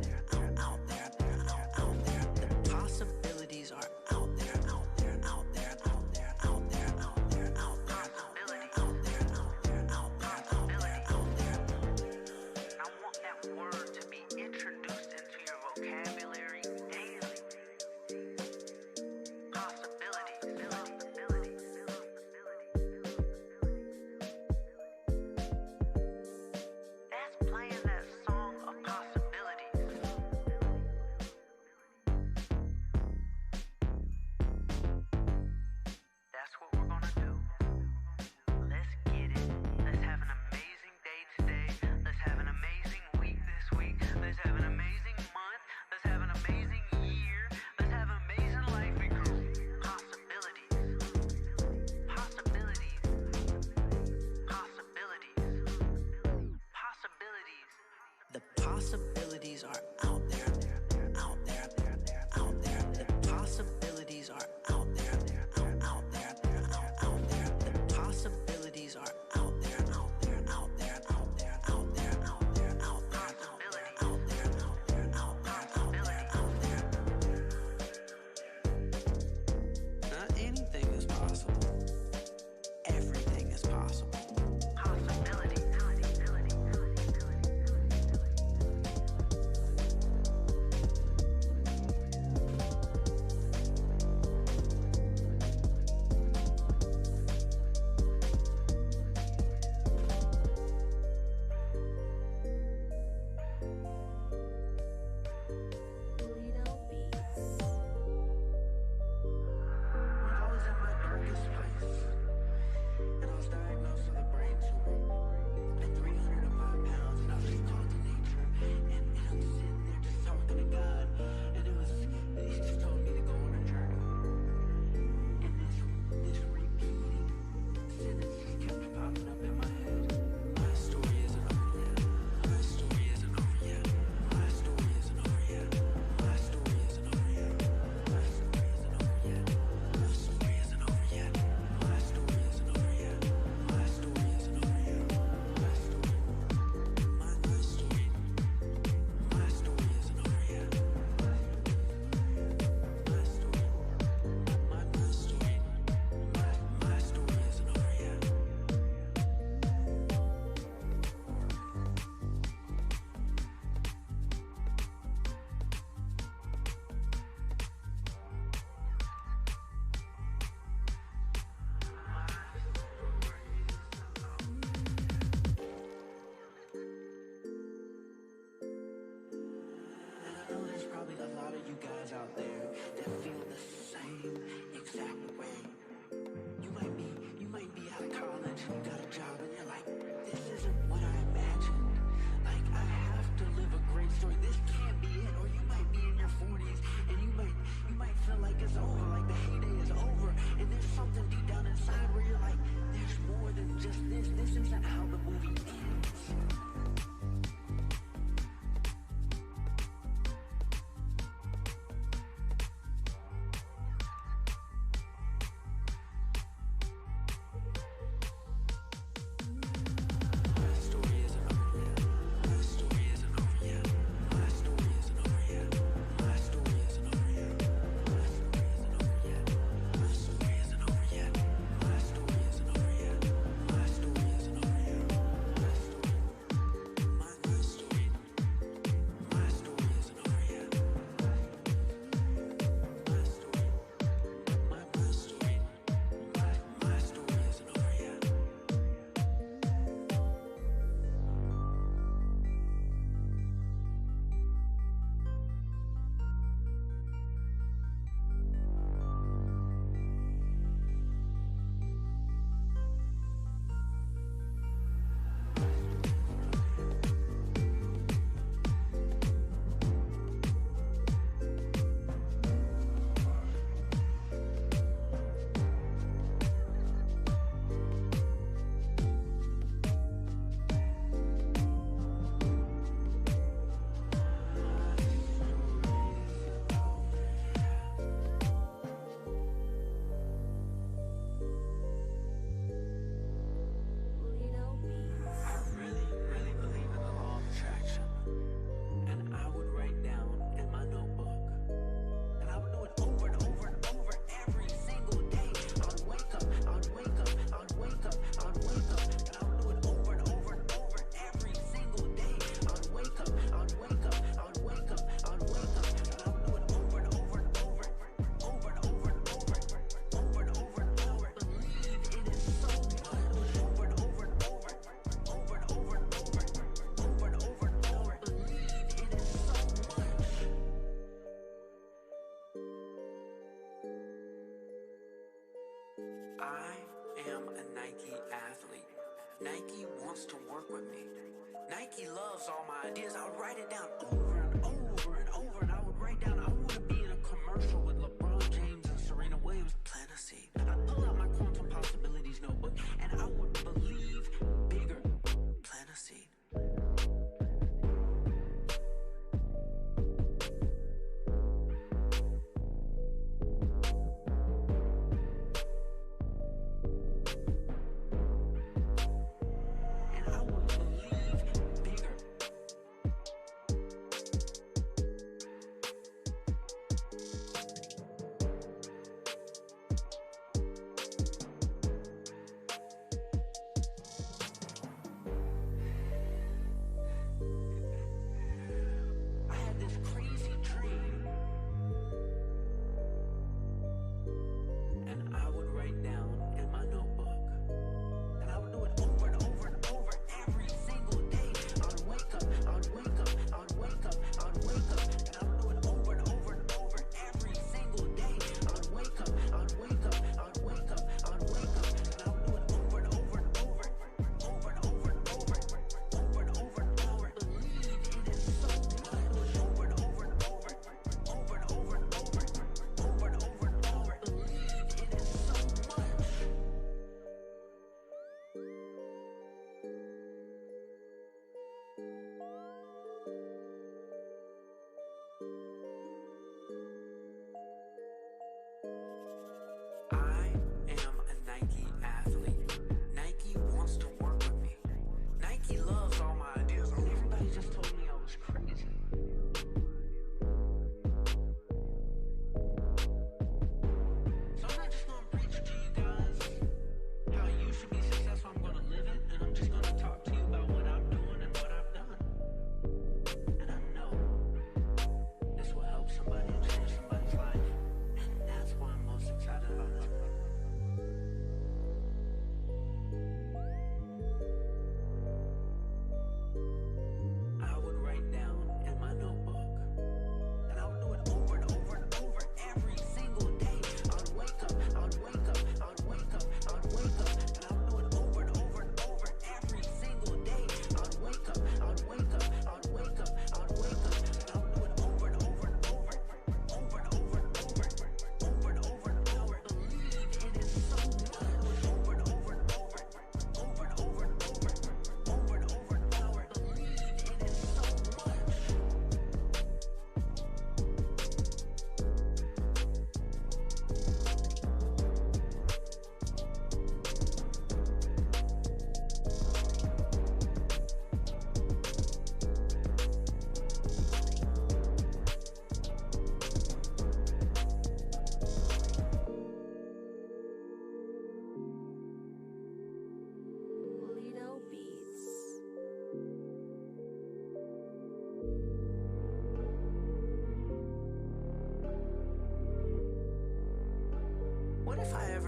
out there, out there. The possibilities are out there, out there, out there, out there, out there, out there, out there, out there, out there, out there, out there. I want that word to be introduced into your vocabulary daily. Possibilities. possibilities are out there, out there, out there. The possibilities are out there, out there, out there. The possibilities are out there, out there, out there, out there, out there, out there, out there, out there, out there, out there, out there, Not anything is possible. Everything is possible. Toledo Beats. When I was at my darkest place, and I was diagnosed with a brain tumor at 305 pounds, and I was just called to nature, and I'm sitting there just talking to God, and he just told me to go on a journey, and this repeating sentence just kept popping up in my head. My story isn't over yet. My story isn't over yet. My story isn't over yet. My story isn't over yet. My story isn't over yet. My story isn't over yet. My story isn't over yet. My story isn't over yet. My story. My story. My story isn't over yet. My story. My story. My story isn't over yet. And I know there's probably a lot of you guys out there that feel the same exact way. You might be out of college, you got a job, and you're like, this isn't what I imagined. Like, I have to live a great story. This can't be it. Or you might be in your 40s, and you might feel like it's over, like the heyday is over, and there's something deep down inside where you're like, there's more than just this. This isn't how the movie ends. My story isn't over yet. My story isn't over yet. My story isn't over yet. My story isn't over yet. My story isn't over yet. My story isn't over yet. My story isn't over yet. My story isn't over yet. My story. My story. My story isn't over yet. My story. My story. My story isn't over yet. Toledo Beats. I really, really believe in the law of attraction. And I would write down in my notebook. And I would do it over and over and over every single day. I would wake up, I would wake up, I would wake up, I would wake up. And I would do it over and over and over every single day. I would wake up, I would wake up, I would wake up, I would wake up. And I would do it over and over and over, over and over and over, over and over and over. Believe in it so much. Over and over and over, over and over and over, over and over and over. Believe in it so much. I am a Nike athlete. Nike wants to work with me. Nike loves all my ideas. I would write it down over and over and over, and I would write down, I want to be in a commercial with LeBron James and Serena Williams. Plant a seed. I'd pull out my quantum possibilities notebook, and I would believe bigger. Plant a seed.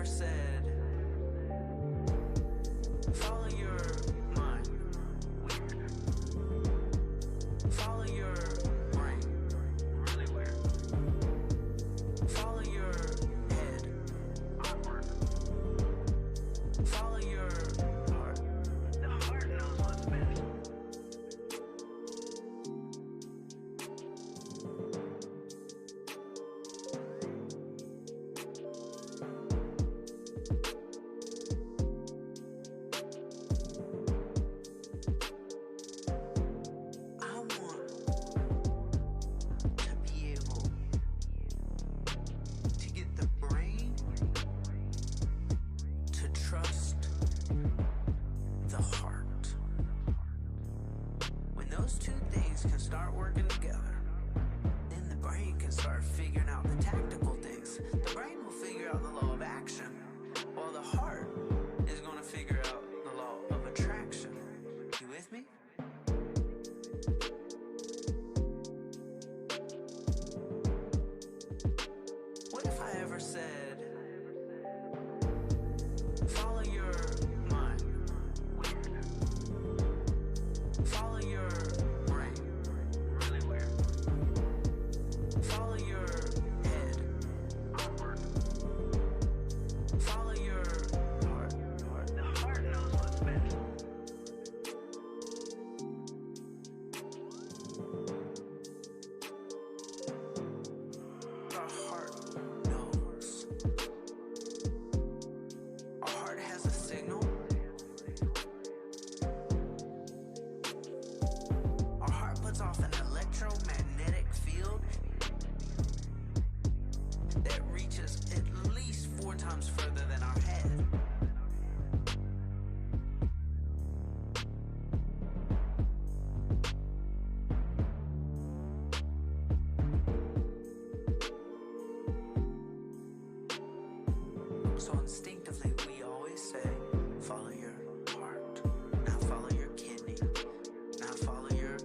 ever said, follow your mind, follow your brain, really weird, follow your head, awkward, follow your heart, the heart knows what's best. I want to be able to get the brain to trust the heart. When those two things can start working together, then the brain can start figuring out the tactical things. The brain will figure out the law of action, while the heart is going to figure out the law of attraction. You with me? What if I ever said, follow your mind, follow your brain, really weird, follow your head, awkward, follow your heart, the heart knows what's best. Our heart knows. Our heart has a signal. Our heart puts off an electromagnetic field that reaches at least 4 times further than our head. So instinctively, we always say, follow your heart. Now follow your kidney. Now follow your,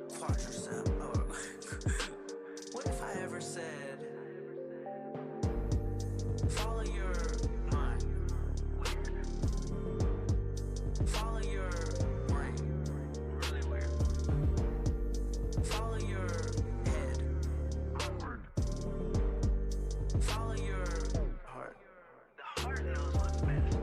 quadricep. Or what if I ever said, follow your mind, follow your brain, really weird, follow your head, awkward, follow your heart. The heart knows what's best.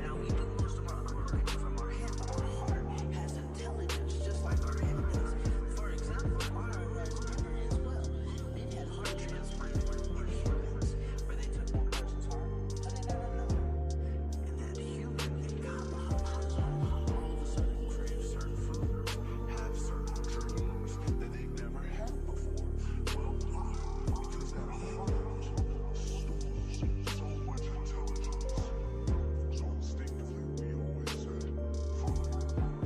Now we do most of our work from our head, but our heart has intelligence just like our head does. For example, our heart has memory as well. They've had heart transplants for humans where they took one person's heart, put it in another. And that human that got the heart all of a sudden crave certain foods, have certain dreams that they've never had before. Well, why? Because that heart stores so much intelligence. So instinctively, we always say, follow your heart.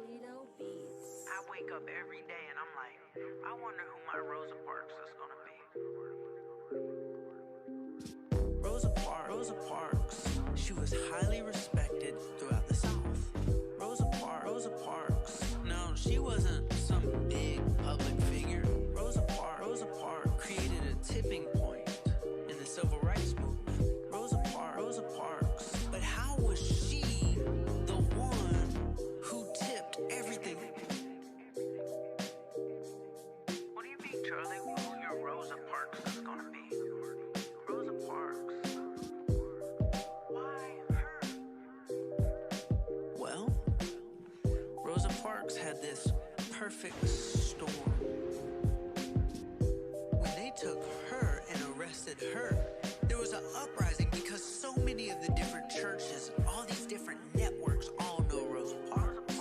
Lido Beats. I wake up every day and I'm like, I wonder who my Rosa Parks is gonna be. Rosa Parks, she was highly respected throughout the South. Rosa Parks, no, she wasn't some big public figure. Rosa Parks created a tipping point in the civil rights movement. Rosa Parks, but how was she the one who tipped everything? What do you mean, Charlie? Who your Rosa Parks is gonna be? Rosa Parks. Why her? Well, Rosa Parks had this perfect storm. When they took her and arrested her, there was an uprising because so many of the different churches, all these different networks, all know Rosa Parks.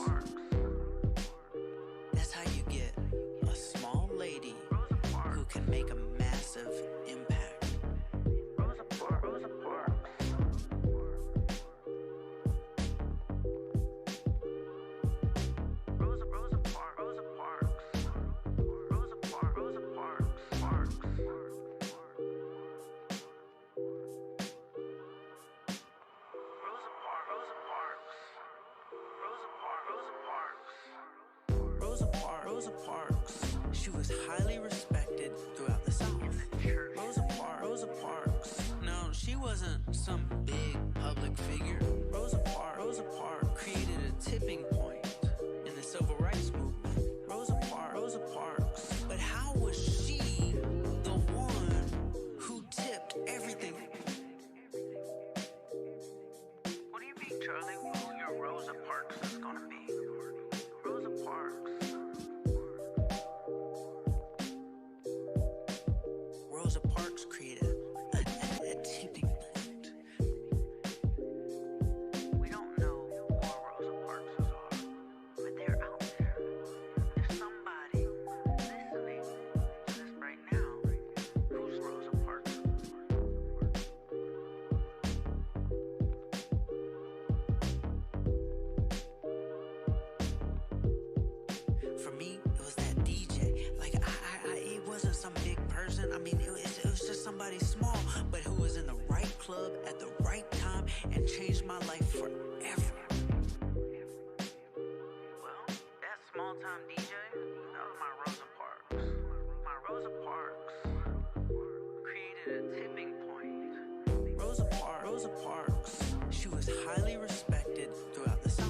That's how you get a small lady who can make a massive impact. Rosa Parks. Rosa Parks. She was highly respected throughout the South. Rosa Parks. No, she wasn't some big public figure. Rosa Parks created a tipping point in the civil rights movement. Rosa Parks. But how was she the one who tipped everything? What do you think, Charlie? Who your Rosa Parks is gonna be? Rosa Parks. Rosa Parks created a tipping point. We don't know who our Rosa Parks are, but they're out there. There's somebody listening to this right now. Who's Rosa Parks? For me, it was that DJ. Like it wasn't some big person. I mean, it was just somebody small, but who was in the right club at the right time and changed my life forever. Well, that small time DJ, that was my Rosa Parks. My Rosa Parks created a tipping point. Rosa Parks. She was highly respected throughout the South.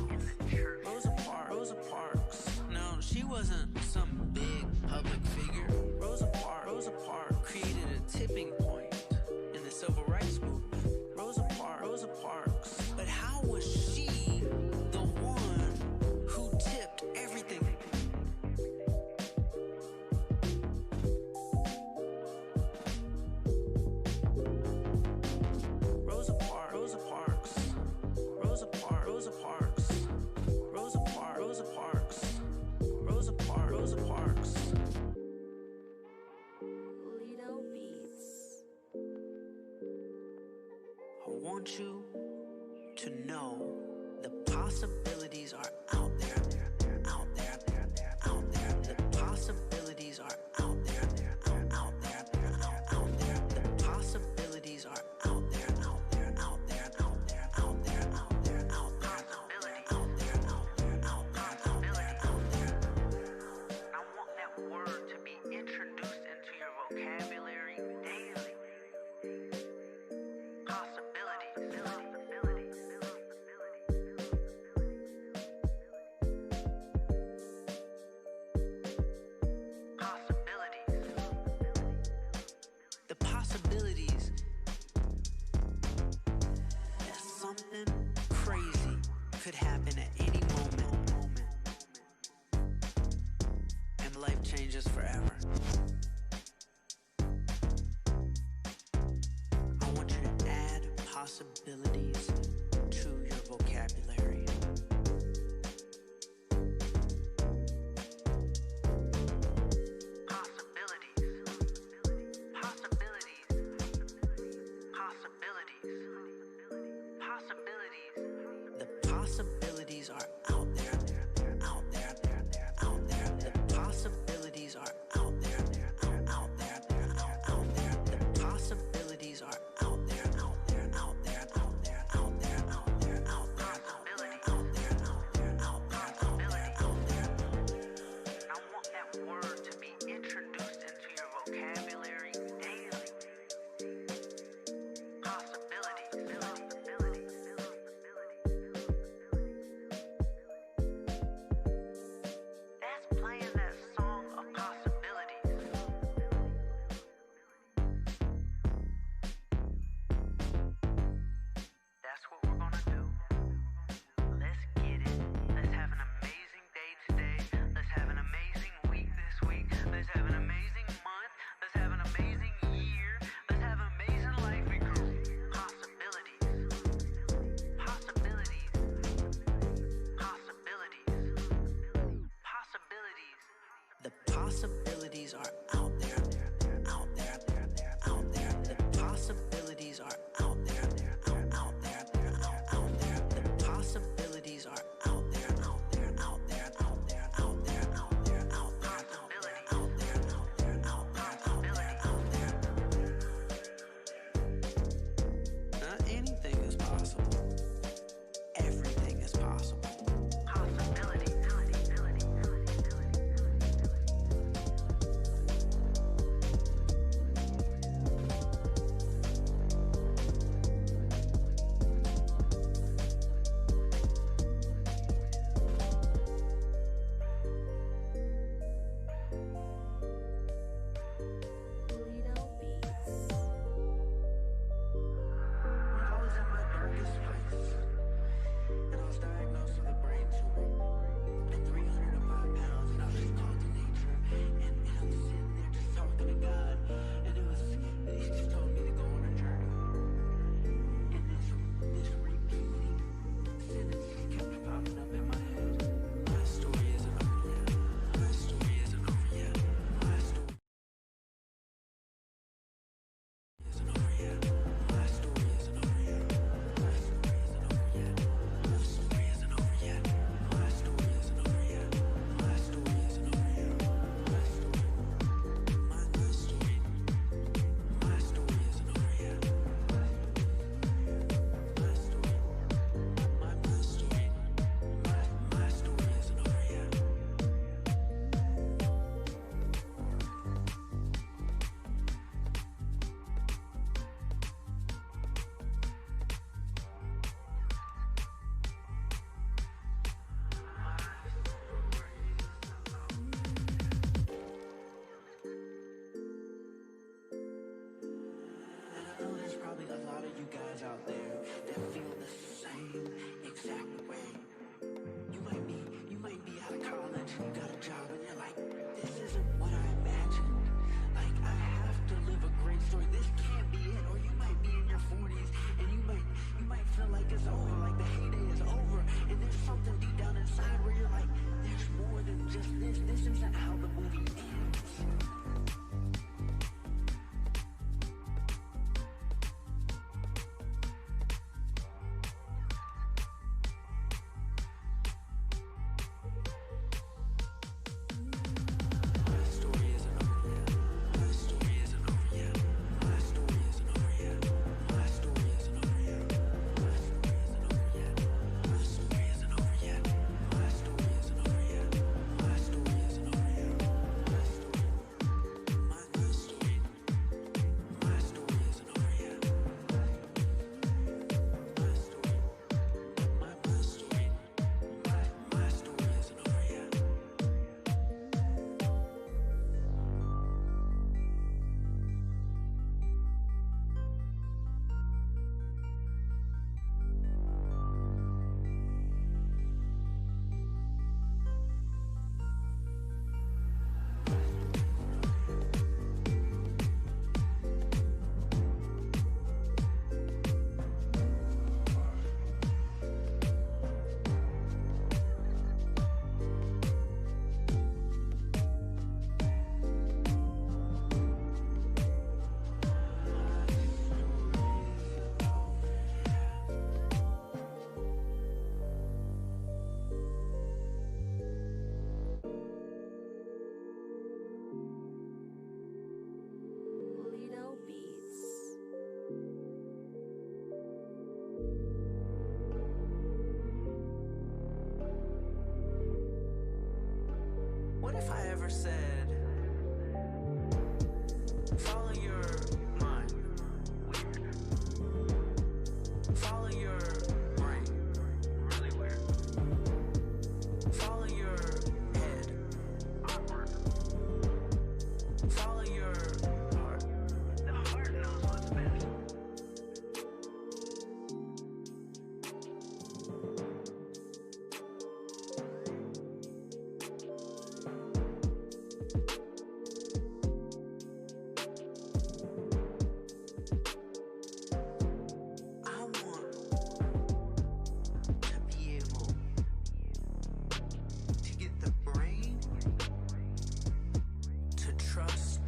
Rosa Parks. No, she wasn't some big public figure. Rosa Parks created a tipping point in the civil rights movement. Rosa Parks. But how was she the one who tipped everything? Rosa Parks. Lido Beats. I want you to know the possibilities are out there. The possibilities are out there. The possibilities are out there. I want that word to be introduced into your vocabulary daily. Possibilities. The possibilities that something crazy could happen at any moment. And life changes forever. I want you to add possibilities to your vocabulary. Possibilities. The possibilities are out there. The possibilities are out there. The possibilities are out there. I want that word to be introduced into your vocabulary daily. That's playing that song of possibilities. That's what we're gonna do. Let's get it. Let's have an amazing day today. Let's have an amazing week this week. Let's have an amazing month. Let's have an amazing year. Let's have an amazing life because possibilities. The possibilities are out there. The possibilities are out there. The possibilities are out there. Not anything is possible. Everything is possible. Possibility. ever said, follow your mind? Weird. Follow your brain? Really weird. Follow your head? Awkward. Follow your heart. The heart knows what's best. I want to be able to get the brain to trust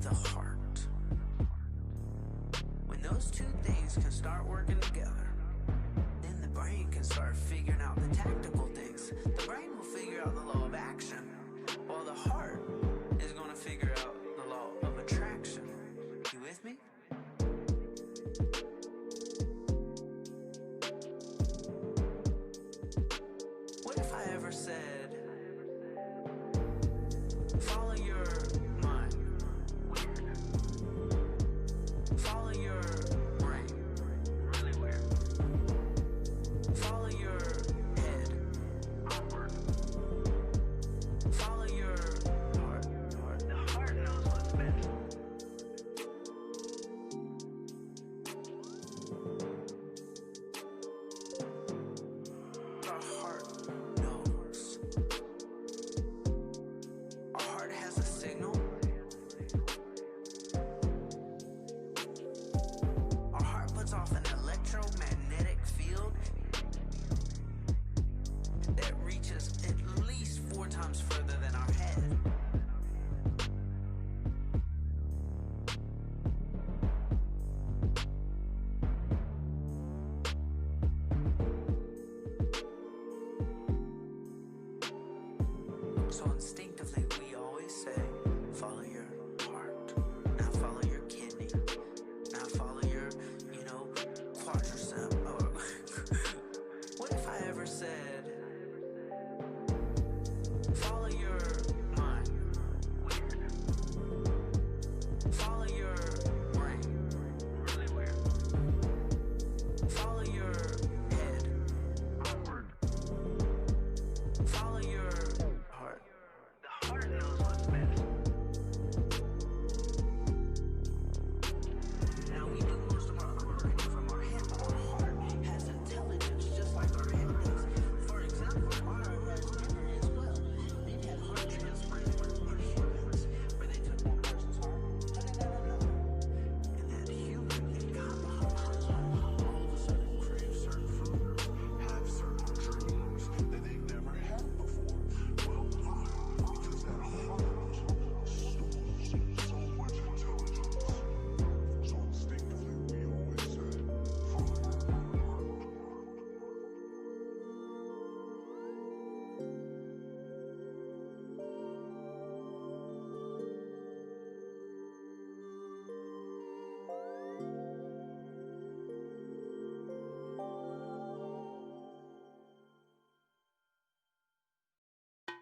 the heart. When those two things can start working together, then the brain can start figuring out the tactical things. The brain will figure out the law of action, while the heart is going to figure out the law of attraction. You with me? What if I ever said, follow your mind? Weird. Follow your brain? Really weird. Follow your head? Awkward. Follow your heart. The heart knows what's best. Our heart knows. Our heart has a signal. Our heart puts off an electromagnetic field that reaches at least 4 times further than our head. So instinctively, we always say, follow your heart. Now follow your kidney. Now follow your, quadricep. Or what if I ever said, follow your mind? Weird. Follow your brain? Really weird. Follow your head? Awkward. Follow your heart. The heart knows what's best. Now we do most of our learning from our head, but our heart has intelligence just like our head does. For example, our heart has memory as well. They've had heart transplants in humans where they took one person's heart, put it in another, and that human that got the heart all of a sudden crave certain food, have certain dreams that they've never had before. Well, why? Because that heart stores so much intelligence. So instinctively, we always say, follow your heart.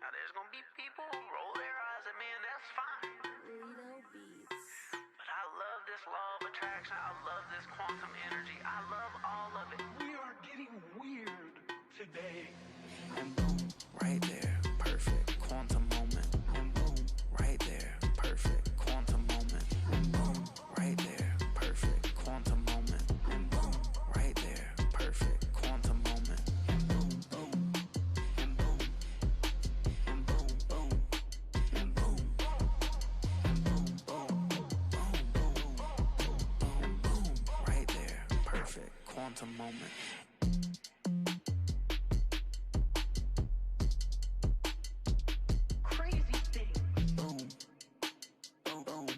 Now there's gonna be people who roll their eyes at me, and that's fine. Lido Beats. But I love this law of attraction. I love this quantum energy. I love all of it. We are getting weird today. And boom, right there, perfect quantum moment. And boom, right there, perfect quantum moment. And boom, right there, perfect quantum moment. And boom, right there, perfect quantum moment. And boom, boom, and boom, and boom, boom, and boom, and boom, boom, boom, boom, and boom, right there, perfect quantum moment. Crazy thing. Boom, boom, boom,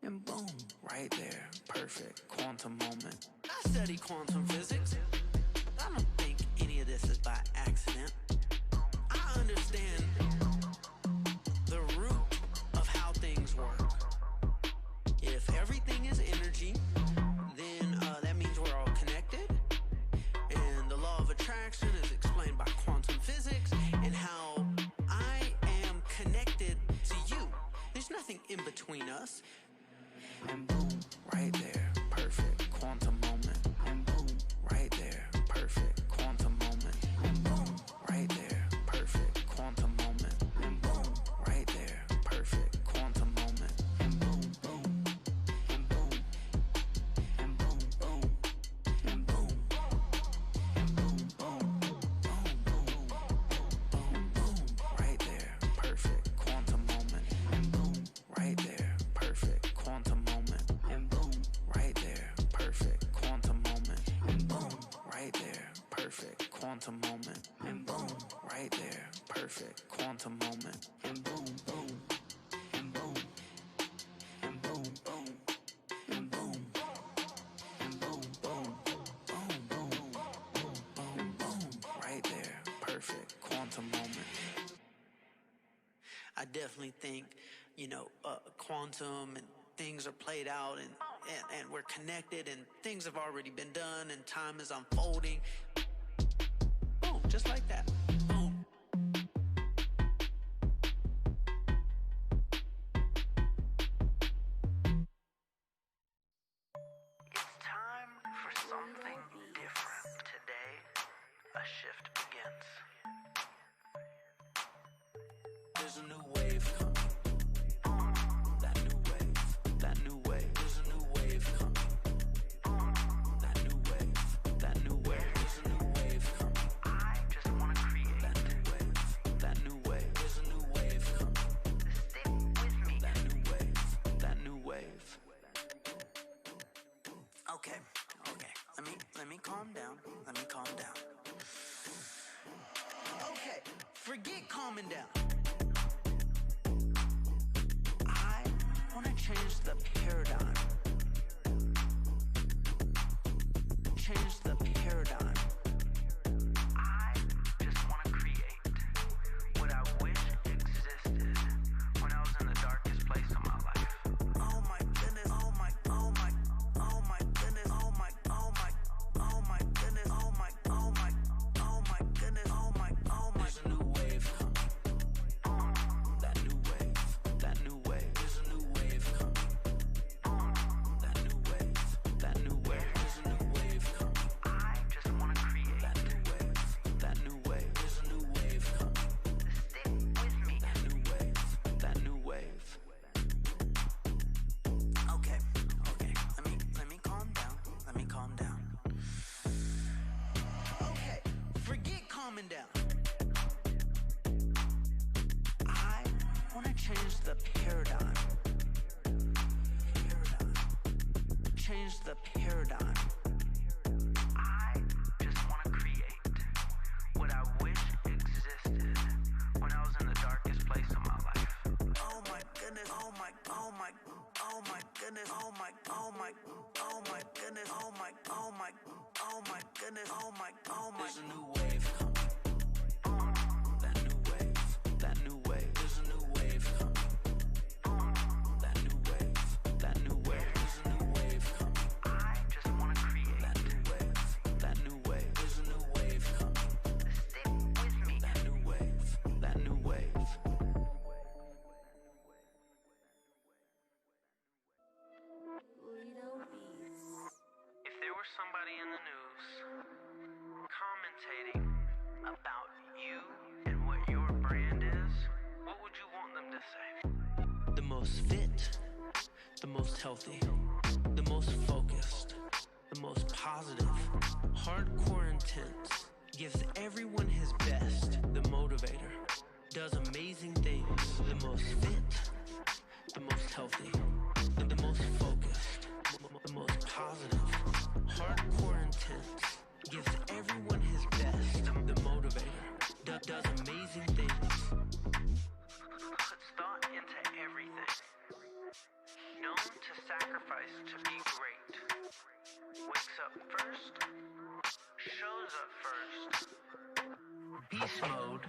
and boom, right there, perfect quantum moment. I study quantum physics. I don't think any of this is by accident. I understand the root of how things work. If everything is energy, then that means we're all connected. And the law of attraction is explained by quantum physics, and how I in between us. And boom, right there, perfect quantum moment. And boom, right there, perfect quantum moment. And boom, right there, perfect quantum moment. And boom, right there, perfect quantum moment. And boom, boom, and boom, and boom, boom, and boom, and boom, boom, boom, boom, boom, boom, right there, perfect quantum moment. And boom, right there, perfect quantum moment. And boom, right there, perfect quantum moment. And boom, right there, perfect quantum moment. And boom, right there, perfect quantum moment. And boom, boom, and boom, and boom, boom, and boom, and boom, boom, boom, boom, boom, boom, boom, right there, perfect quantum moment. I definitely think, quantum and things are played out and we're connected and things have already been done and time is unfolding. Boom, just like that. Boom. It's time for something different. Today, a shift begins. There's a new wave coming. That new wave. That new wave. There's a new wave coming. That new wave. That new wave. There's a new wave coming. I just wanna create that new wave. That new wave. There's a new wave coming. Stick with me. That new wave. That new wave. Okay. Let me calm down. Let me calm down. Okay, forget calming down. I want to change the paradigm. Change the paradigm. I just want to create what I wish existed when I was in the darkest place of my life. Oh my goodness, oh my goodness, oh my goodness, oh my goodness, oh my. There's a new wave coming. That new wave, that new wave. There's a new wave coming. That new wave, that new wave. There's a new wave coming. I just wanna create that new wave, that new wave. There's a new wave coming. Stick with me. That new wave, that new wave. Okay. Let me calm down. Let me calm down. Okay, forget calming down. I want to change the paradigm. Change the paradigm. I just want to create what I wish existed when I was in the darkest place of my life. Oh my goodness, oh my goodness, oh my goodness, oh my goodness, oh my goodness, oh my. There's a new wave coming. That new wave, that new wave. There's a new wave coming. That new wave, that new wave. There's a new wave coming. I just wanna create that new wave, that new wave. There's a new wave coming. Stick with me. That new wave, that new wave. If there was somebody in the news commentating about you and what your brand is, what would you want them to say? The most fit, the most healthy, the most focused, the most positive, hardcore intense, gives everyone his best, the motivator, does amazing things, the most fit, the most healthy, the most focused, the most positive, hardcore intense, gives everyone his best, the motivator, does amazing things. Puts thought into everything. Known to sacrifice to be great. Wakes up first, shows up first. Beast mode.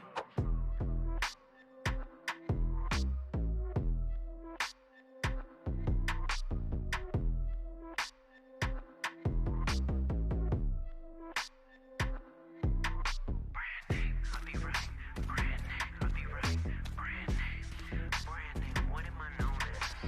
Brand name, what am I known as?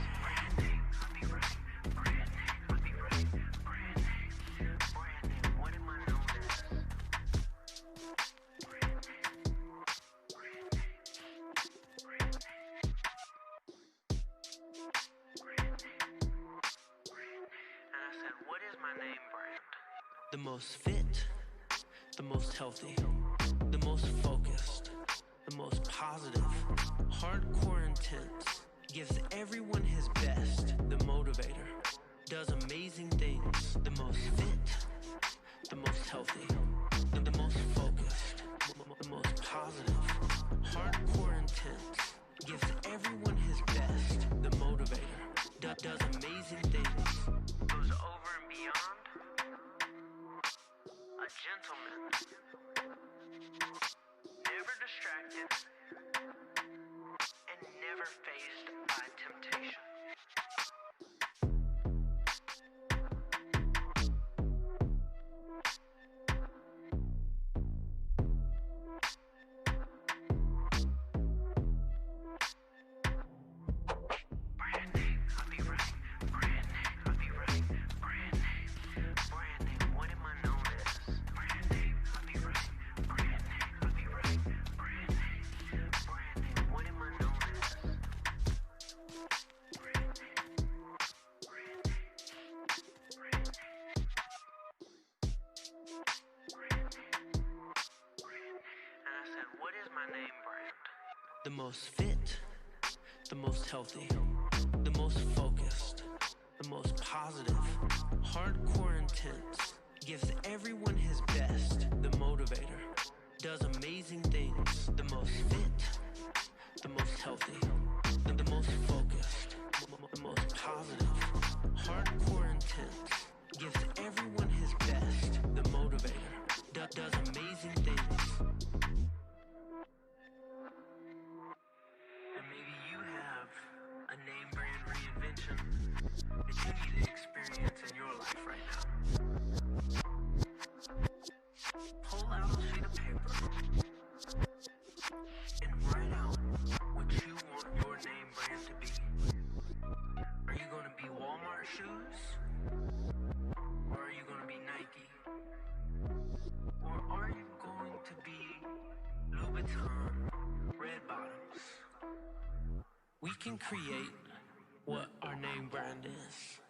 The most fit, the most healthy, the most focused, the most positive, hardcore intense, gives everyone his best, the motivator, does amazing things, the most fit, the most healthy, the most focused, the most positive, hardcore intense, gives everyone his best, the motivator, does amazing things, goes over and beyond, a gentleman, never distracted, and never faced by temptation. The most fit, the most healthy, the most focused, the most positive, hardcore intense, gives everyone his best, the motivator, does amazing things, the most fit, the most healthy, the most focused, the most positive, hardcore intense, gives everyone his best, the motivator, does amazing things. Maybe you have a name brand reinvention that you need to experience in your life right now. Pull out a sheet of paper and write out what you want your name brand to be. Are you going to be Walmart shoes? Or are you going to be Nike? Or are you going to be Louboutin red bottoms? We can create what our name brand is.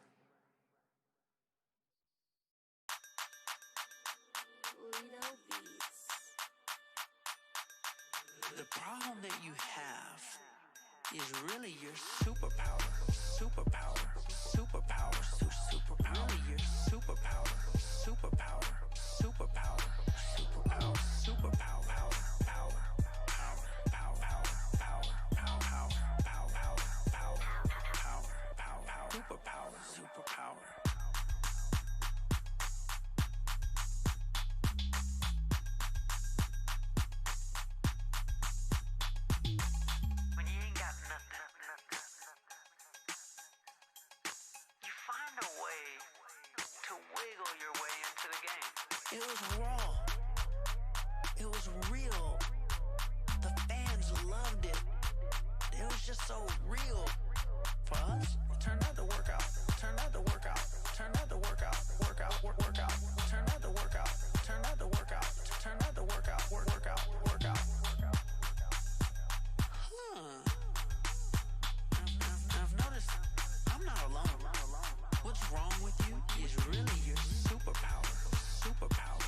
The problem that you have is really your superpower. Superpower. Superpower. Superpower. Really your superpower. Superpower. Superpower. Superpower. Superpower. Power. Power. Power. Power. Power. Power. Power. Superpower. Superpower. When you ain't got nothing, you find a way to wiggle your way into the game. It was raw. It was real. The fans loved it. It was just so real. For us, it turned out to work out. Turned out to work out. Turned out to work out. Work out. Work out. Turned out to work out. Turned out to work out. Turned out to work out. Work out. Work out. I've noticed I'm not alone. What's wrong with you is really your superpower. Superpower.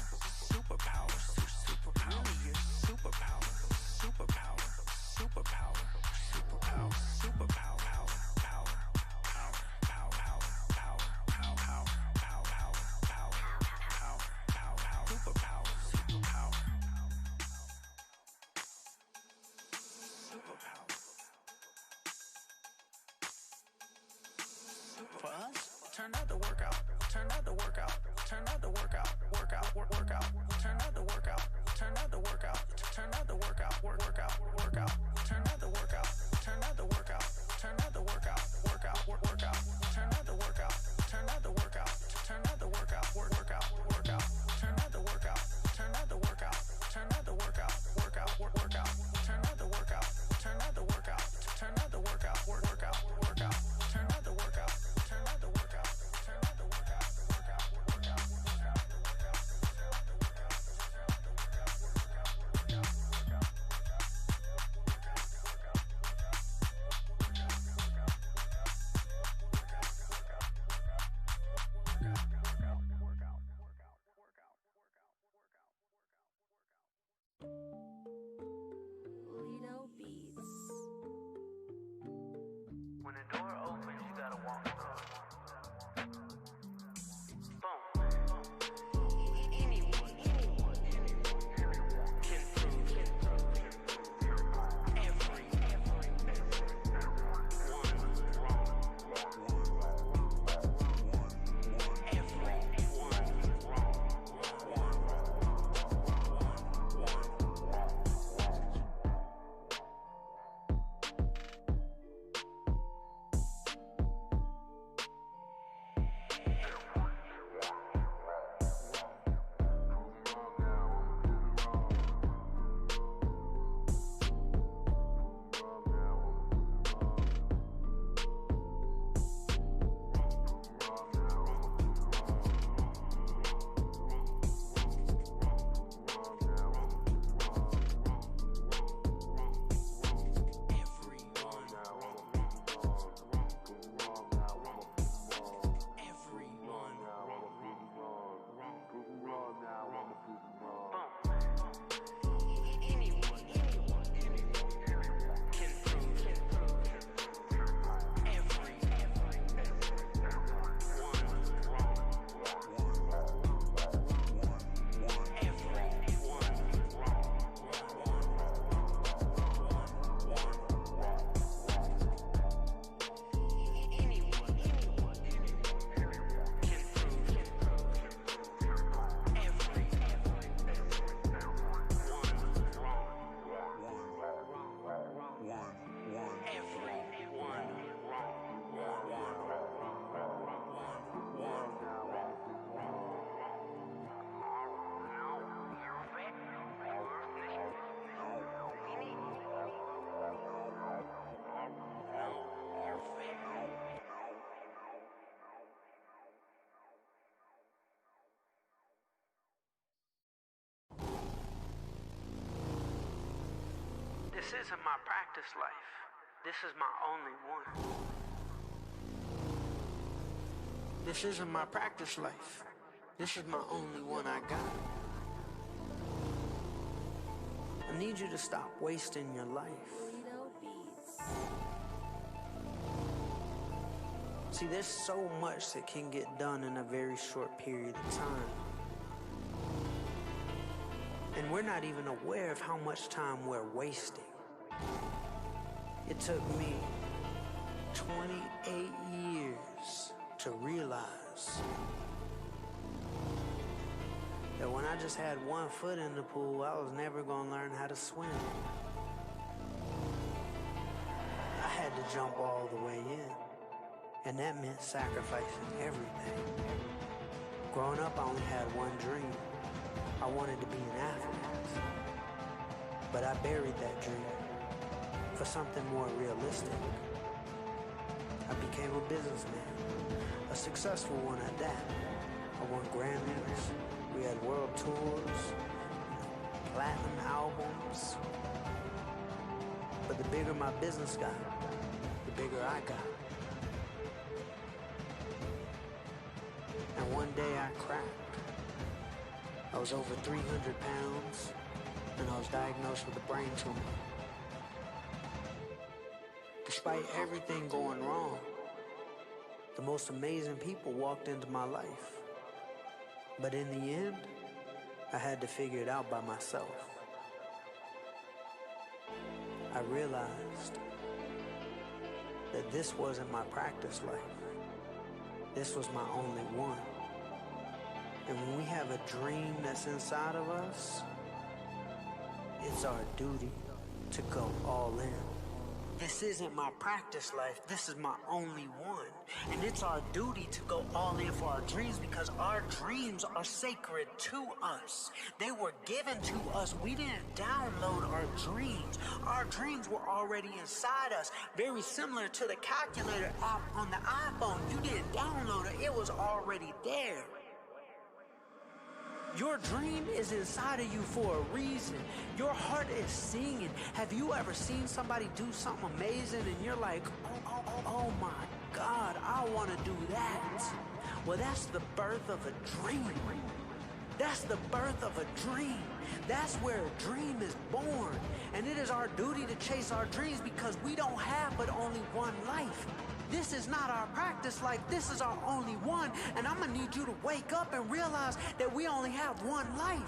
Superpower. Superpower. Really your superpower. Superpower. Superpower. Superpower. Superpower. For us, turned out to work out. Turned out to work out. Turned out to work out. Work out. Work out. Turned out to work out. Turned out to work out. Turned out to work out. Work out. Work out. Turned out to work out. Turned out to work out. Turned out to work out. Work out. Work out. Turned out to work out. Turned out to work out. Turned out to work out. Work out. Work out. Turned out to work out. Turned out to work out. Turned out to work out. Work out. Work out. Turned out to work out. Turned out to work out. Turned out to work out. Work out. Work out. Turned out to work out. Turned out to work out. Turned out to work out. Work out. Work out. This isn't my practice life. This is my only one. This isn't my practice life. This is my only one I got. I need you to stop wasting your life. See, there's so much that can get done in a very short period of time. And we're not even aware of how much time we're wasting. It took me 28 years to realize that when I just had one foot in the pool, I was never gonna learn how to swim. I had to jump all the way in, and that meant sacrificing everything. Growing up, I only had one dream. I wanted to be an athlete, but I buried that dream for something more realistic. I became a businessman, a successful one at that. I won Grammys, we had world tours, platinum albums. But the bigger my business got, the bigger I got. And one day I cracked. I was over 300 pounds, and I was diagnosed with a brain tumor. Despite everything going wrong, the most amazing people walked into my life. But in the end, I had to figure it out by myself. I realized that this wasn't my practice life. This was my only one. And when we have a dream that's inside of us, it's our duty to go all in. This isn't my practice life, this is my only one. And it's our duty to go all in for our dreams because our dreams are sacred to us. They were given to us. We didn't download our dreams. Our dreams were already inside us. Very similar to the calculator app on the iPhone. You didn't download it, it was already there. Your dream is inside of you for a reason. Your heart is singing. Have you ever seen somebody do something amazing and you're like, oh my God, I want to do that? Well, that's the birth of a dream. That's the birth of a dream. That's where a dream is born. And it is our duty to chase our dreams because we don't have but only one life. This is not our practice life, this is our only one. And I'm gonna need you to wake up and realize that we only have one life.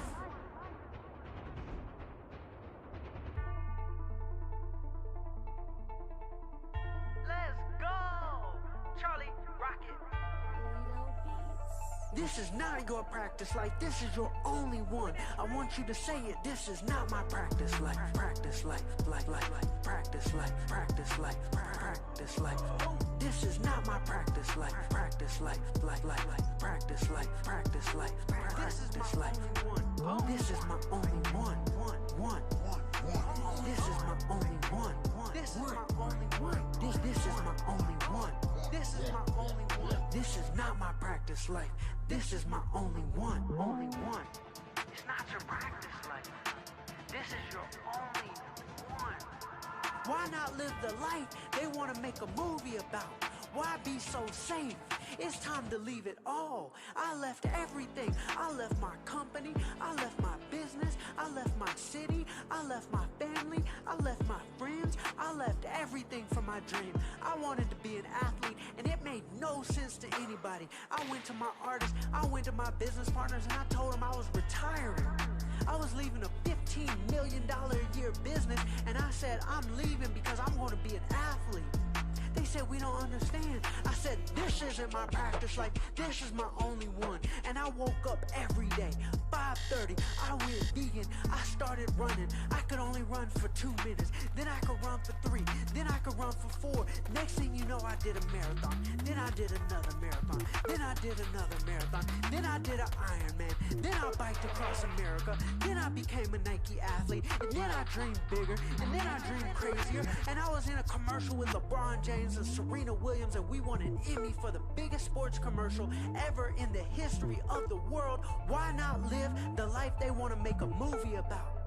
Let's go! Charlie, rock it. This is not your practice life, this is your only one. I want you to say it, this is not my practice life. Practice life, practice life, practice life, practice life. This is not my practice life. Practice life, practice life, practice life, practice life. This is my only one. This is my only one. This is my only one. This is my only one. This is my only one. This is not my practice life. This is my only one. Only one. It's not your practice life. This is your only one. Why not live the life they want to make a movie about? Why be so safe? It's time to leave it all. I left everything. I left my company. I left my business. I left my city. I left my family. I left my friends. I left everything for my dream. I wanted to be an athlete, and it made no sense to anybody. I went to my artists. I went to my business partners, and I told them I was retiring. I was leaving a $15 million a year business, and I said, I'm leaving because I'm going to be an athlete. They said, we don't understand. I said, this isn't my practice life. This is my only one. And I woke up every day, 5:30. I went vegan. I started running. I could only run for 2 minutes. Then I could run for 3. Then I could run for 4. Next thing you know, I did a marathon. Then I did another marathon. Then I did another marathon. Then I did an Ironman. Then I biked across America. Then I became a Nike athlete. And then I dreamed bigger. And then I dreamed crazier. And I was in a commercial with LeBron James and Serena Williams, and we won an Emmy for the biggest sports commercial ever in the history of the world. Why not live the life they want to make a movie about?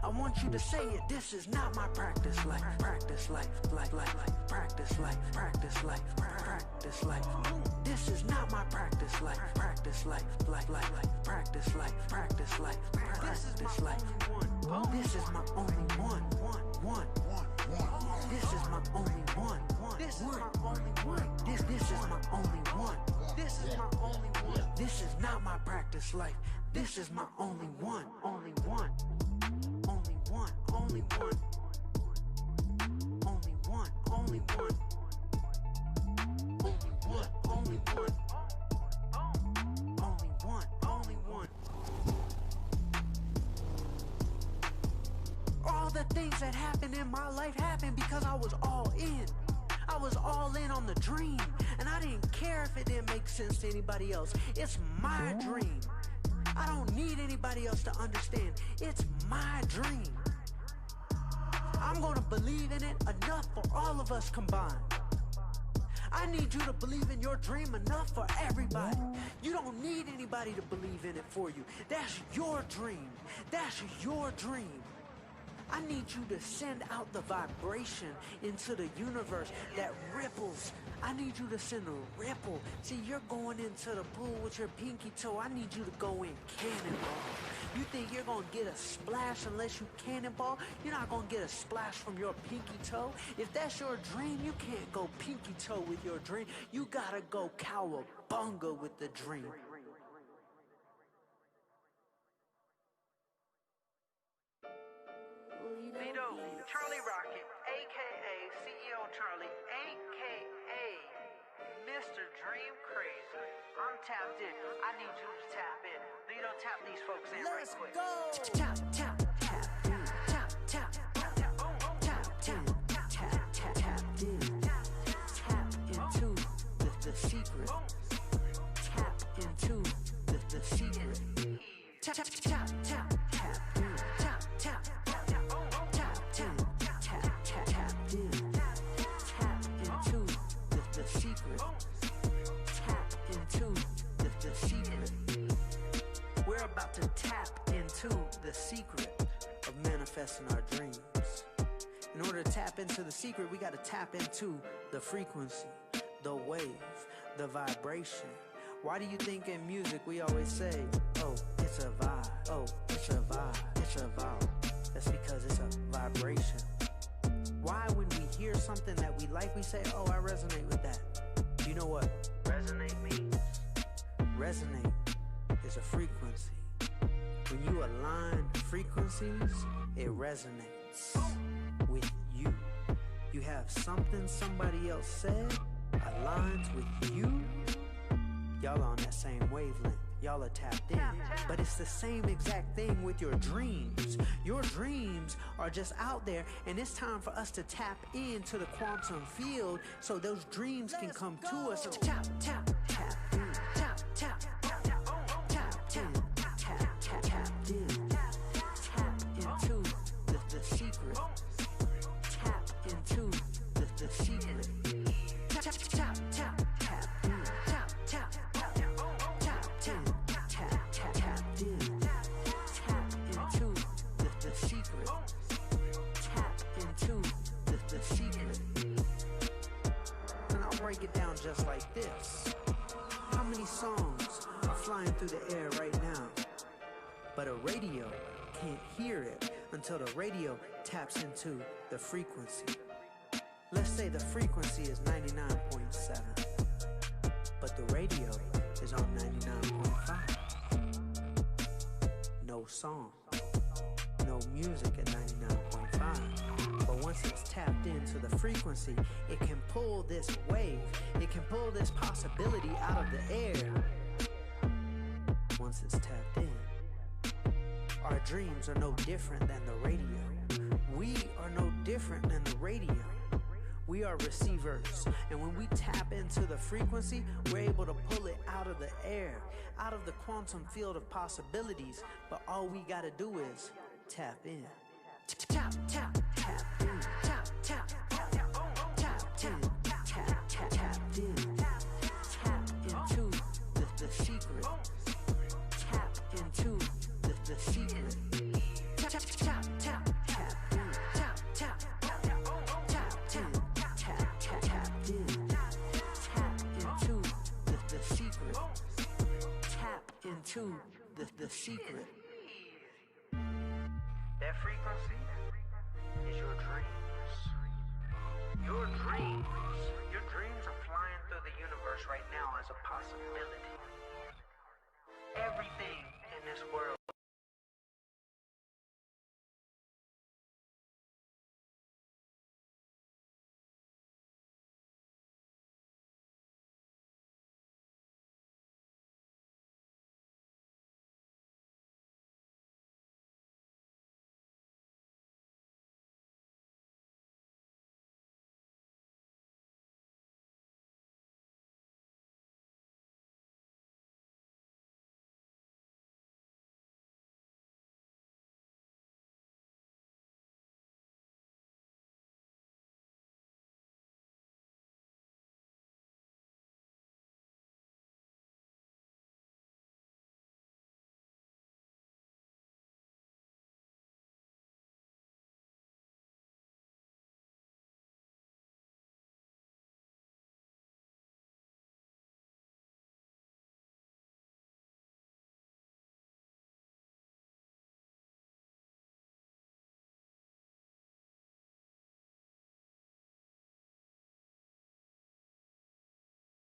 I want you to say it. This is not my practice life. Practice life, practice life, practice life, practice life. This is not my practice life. Practice life, practice life, practice life, practice life. This is my only one. This is my only one. This is my only one. This is my only one. This is my only one. This is not my practice life. This is my only one. Only one. Only one. Only one. Only one. Only one. Only one. Only one. Only one. Only one. All the things that happened in my life happened because I was all in. I was all in on the dream, and I didn't care if it didn't make sense to anybody else. It's my dream. I don't need anybody else to understand. It's my dream. I'm gonna believe in it enough for all of us combined. I need you to believe in your dream enough for everybody. You don't need anybody to believe in it for you. That's your dream. That's your dream. I need you to send out the vibration into the universe that ripples. I need you to send a ripple. See, you're going into the pool with your pinky toe. I need you to go in cannonball. You think you're going to get a splash unless you cannonball? You're not going to get a splash from your pinky toe. If that's your dream, you can't go pinky toe with your dream. You got to go cowabunga with the dream. Lido Charlie Rocket, a.k.a. CEO Charlie, a.k.a. Mr. Dream Crazy. I'm tapped in. I need you to tap in. Lido, tap these folks in right quick. Let's go! Tap, tap, tap, in. Tap, tap, tap, tap, tap, tap, tap, tap, tap, in. Tap into the secret. Tap into the secret. Tap, tap, tap, tap, tap, in. Tap, tap, tap, tap, tap, tap, tap, tap, in. Tap into the secret. Tap into the secret. We're about to tap into the secret of manifesting our dreams. In order to tap into the secret, we got to tap into the frequency, the wave, the vibration. Why do you think in music we always say, oh, it's a vibe, oh, it's a vibe, it's a vibe? That's because it's a vibration. Why when we hear something that we like, we say, oh, I resonate with that. Do you know what resonate means? Resonate is a frequency. When you align frequencies, it resonates with you. You have something somebody else said aligns with you. Y'all on that same wavelength. Y'all are tapped in. But it's the same exact thing with your dreams. Your dreams are just out there, and it's time for us to tap into the quantum field so those dreams can come to us. So tap, tap, tap, in. Tap, tap, tap, tap, tap, tap, tap, tap, tap, in. Tap into the secret. Tap into the secret. Tap, tap, tap, tap, tap, in. Tap, tap. Break it down just like this. How many songs are flying through the air right now, but a radio can't hear it until the radio taps into the frequency? Let's say the frequency is 99.7, but the radio is on 99.5. No song, no music at 99.5. But once it's tapped into the frequency, it can pull this wave, it can pull this possibility out of the air. Once it's tapped in, our dreams are no different than the radio. We are no different than the radio. We are receivers, and when we tap into the frequency, we're able to pull it out of the air, out of the quantum field of possibilities. But all we gotta do is tap in. Tap, tap, tap, in. Tap, tap, tap, tap, tap, tap, tap, tap, tap, in. Tap into the secret. Tap into the secret. Tap, tap, tap, tap. to the secret. That frequency is your dreams. Your dreams. Your dreams are flying through the universe right now as a possibility. Everything